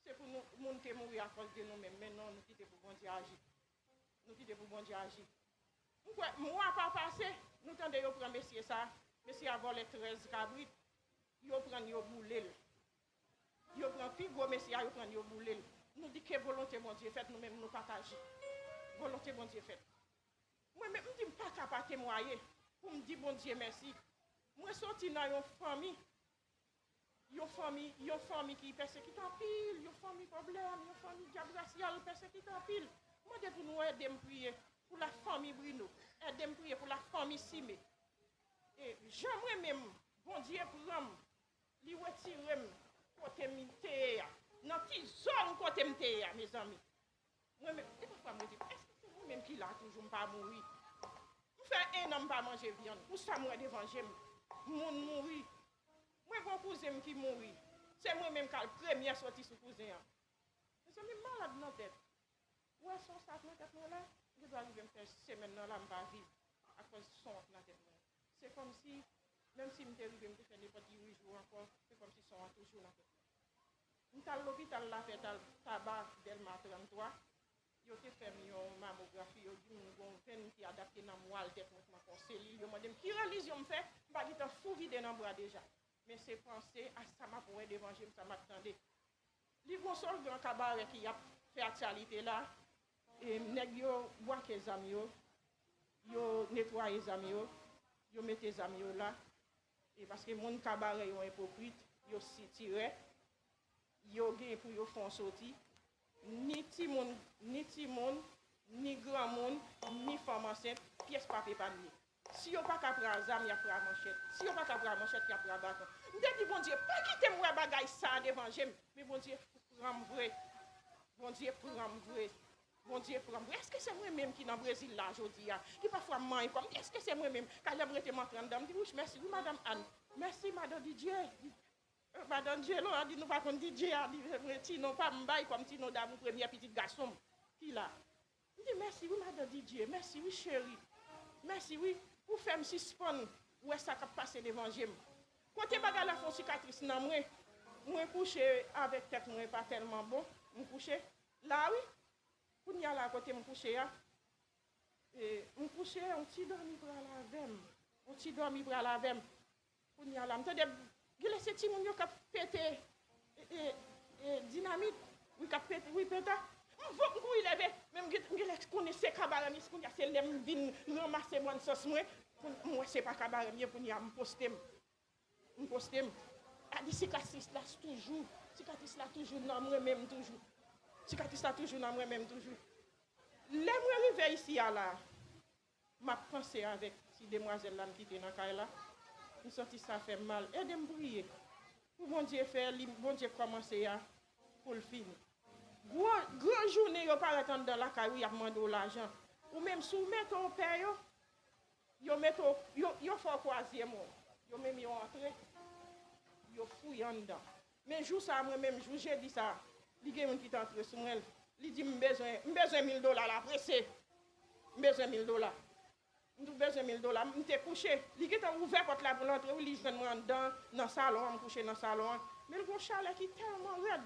c'est pour nous monter mourir à cause de nous-mêmes. Mais non, nous quitter pour bon Dieu agir. Nous quitter pour bon Dieu agir. Moi, pas passé, nous tendons à prendre messieurs ça. Messieurs a volé 13 cabrites. Ils prennent, ils boulent. Yo prend plus gros messieurs, yo prend yo boulel. Nous dit que volonté mon Dieu fait nous-mêmes nous partager. Volonté mon Dieu fait. Moi même me dis pas capable témoigner pour me dire bon Dieu merci. Moi sorti dans une famille qui persécute en pile, une famille problème, une famille diable raciale persécute en pile. Moi de pour nous aider me prier pour la famille Bruno, aider me prier pour la famille Simé. Et j'aimerais même bon Dieu pour l'homme, lui retirer côté m'té dans petite zone côté m'té mes amis moi même et parfois me dit est-ce que c'est moi même qui là toujours pas mourir on fait un homme pas manger viande pour ça moi devant j'aime moun mourir moi mon cousin qui mourir c'est moi même qui le premier sorti sur cousin mes amis malade dans tête ouais son sac dans tête là je dois arriver me faire semaine là me pas vivre à cause son dans tête c'est comme si même si je suis arrivé, je fais n'importe 8 jours encore, c'est comme si je suis toujours là. Je suis à l'hôpital, là, fait tabac Delma 33. Je suis fait une mammographie, je dis que je suis adapté dans moi, je suis je me dis qui religion me fait, je suis fou vide dans le bras déjà. Mais c'est penser à ça m'a pour d'évangile, ça m'attendait. Les gros sol grand cabaret qui a fait actualité là, et nèg yo boit les amis yo nettoie les amis yo met les amis là. Et parce que mon cabaret est hypocrite, yo si tiré, yo gen pour yo font sorti, ni ti moun, ni grand monde, ni femme enceinte, pièce papier pas ni. Si yo pas ka prendre zam, y a prendre manchette. Si yo pas ka prendre manchette, y a prendre bâton. M'te dit bon Dieu, pas quitter moi bagay ça devant j'aime, mais bon Dieu prend vrai. Bon Dieu prend vrai. Bon Dieu prend vrai. Est-ce que c'est moi même qui dans Brésil là aujourd'hui qui parfois mange comme est-ce que c'est moi même quand j'aimerais te montrer madame dit oui merci oui madame Anne. Merci madame Didier. Madame Dieu là dit nous pas contre Didier dit Tino pas m'baille comme Tino da mon premier petit garçon qui là. Il dit merci oui madame Didier, merci oui chérie. Merci, oui. Pour faire me suspendre, où est-ce que ça passe l'évangile. Quand tu as la cicatrice, moi couché avec tête, moi pas tellement bon. Je couché. Là, oui. Pour y aller à côté, je couché. Je couché, on t'y dormi pour la vem. On t'y dormi pour la vem. Pour y aller. Je laisse ces petits gens qui pété dynamite. Oui, qui pété. Oui, pété. Je vais lever. Même je connais ces cabarets. C'est l'aime vin ramasser mon sauce. Moi, c'est pas cabaret. Pour y aller, je poste. La cicatrice là toujours. Cicatrice là toujours. Non, moi-même toujours. Cicatrice là toujours. Non, moi-même toujours. L'aime arriver ici là. Ma pensée avec si demoiselle là qui était dans la là. Je senti ça fait mal. Aidez-moi prier. Pour bon Dieu faire, bon Dieu commencer pour le finir. Grand journée, yo pas attendre dans la caille, y a demandé l'argent. Ou même soumettre au père yo mettre yo faut croiser moi. Yo même yo entrer. Yo fouille en dedans. Mais jour ça moi même jour j'ai dit ça. Li gen qui t'entre sur moi. Li dit besoin $1000 la pressé. Besoin $1000. Nous besoin $1000. M'était couché. Li qui t'a ouvert porte la pour l'entrer, li joine moi en dedans dans salon, me coucher dans salon. Mais le gros chalet qui tellement raide.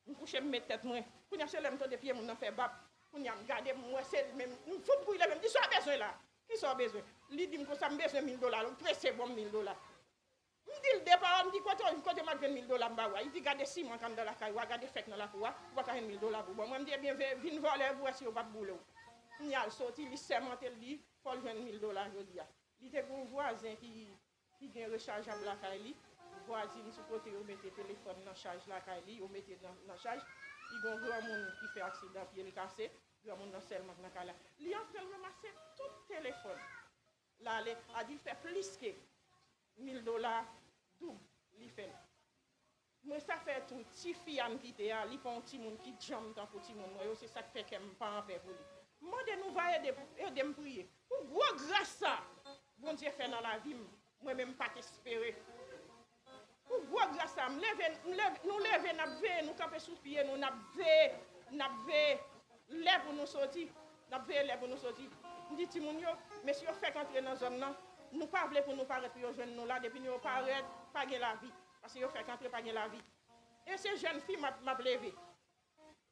Je couche me mettre tête moi. Pour y aller me pied mon fait bab. Pour y regarder moi c'est même faut pour il même dit ça besoin là. Qui ça besoin? Li dit que ça me besoin $1000, pressé bon $1000. Me dit le départ me dit côté m'a $20,000 ba wa. Il dit garder 6 mois quand dans la caille, garder fait dans la cour, va ka $1,000 pour bon. Moi me dit bien vinn voler pour si au pas boulot. Il a sorti il sermenté le dit faut le $20,000 jodi a. Il était un voisin qui gagne rechargeable la caille. Voisine sur côté on mettait téléphone dans charge la caille, on mettait dans charge. Il y a un grand monde qui fait accident pied le cassé, grand monde dans seulement dans caille. Il a fait ramasser tout téléphone. Là a dit fait plus que $1,000 double li fait. Moi ça fait tout petit fille am qui était li pas un petit monde qui jambe dans petit monde moi c'est ça qui fait qu'elle pas en fait pour lui. Moi de nous va aider me prier. Pour gros grâce ça. Bon Dieu fait dans la vie moi même pas espérer. Pour voir grâce à nous lever, nous camper sous pied, nous lever pour nous sortir. Nous dit Timoun yo, mais si vous faites entrer dans la zone, nous pas voulons pour nous paraître pour jeunes nous là, depuis nous paraître, pas la vie. Parce que vous faites entrer, pas la vie. Et ces jeunes filles m'a levé.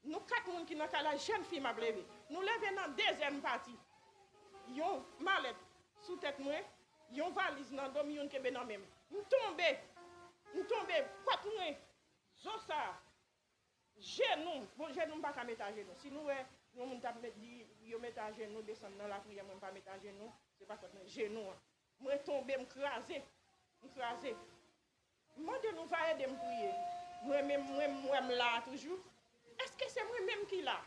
Nous 4 personnes qui sont la jeune fille m'a levé. Nous levons dans la deuxième partie. Yon mallette sous tête moi, yon valise dans le yon qui dans même. Nous tombons, quoi nous, zosa, genou, bon genou pas mettre à genoux. Si nous mettre à genoux, descendre dans la prière, nous pas mettre à genoux, c'est pas quoi genou. Moi tomber, m'craser. Moi de nous va aider me prier. Moi là toujours. Est-ce que c'est moi-même qui là?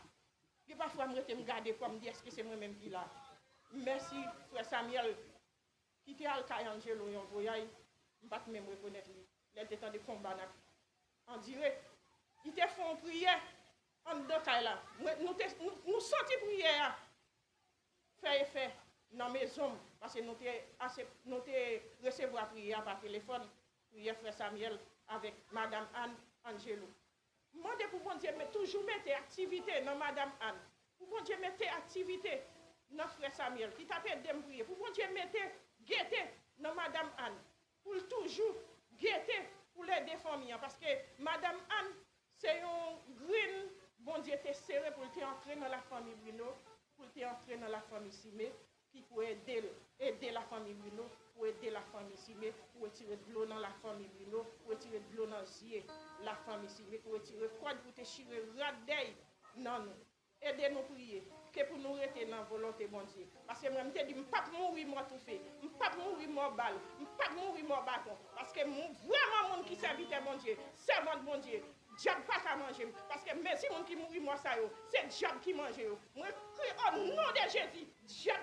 Et parfois me regarder pour me dire est-ce que c'est moi-même qui là? Merci frère Samuel qui était al Angelo yon voyage, pas même reconnaître lui. Les temps de combat en direct. Ils te font prière en deux cas là. Nous sortis prière. Fait effet dans maison parce que nous te recevoir prière par téléphone. Prière frère Samuel avec madame Anne Angelo. Moi de pour bon Dieu mais toujours mettre activité dans madame Anne. Pour bon Dieu mettre activité dans frère Samuel qui t'appelle de prier. Pour bon Dieu mettre gaieté dans madame Anne. Pour toujours gaieté pour les deux familles parce que madame Anne c'est un green bon Dieu t'es serré pour t'entrer dans la famille Bruno pour t'entrer dans la famille Simé qui peut aider la famille Bruno pour aider la famille Simé pour retirer de l'eau dans la famille Bruno pour retirer de l'eau dans la famille Simé pour retirer quoi pour te chirer radei non nous aidez-nous prier que pour nous rester dans la volonté bon Dieu parce que moi me dit pas mourir moi tout fait pas mourir moi balle pas mourir moi bâton parce que vraiment monde qui serviteur bon Dieu servant bon Dieu diable pas qu'à manger parce que merci monde qui mourir moi ça yo c'est diable qui mange yo moi crie au nom de Jésus diable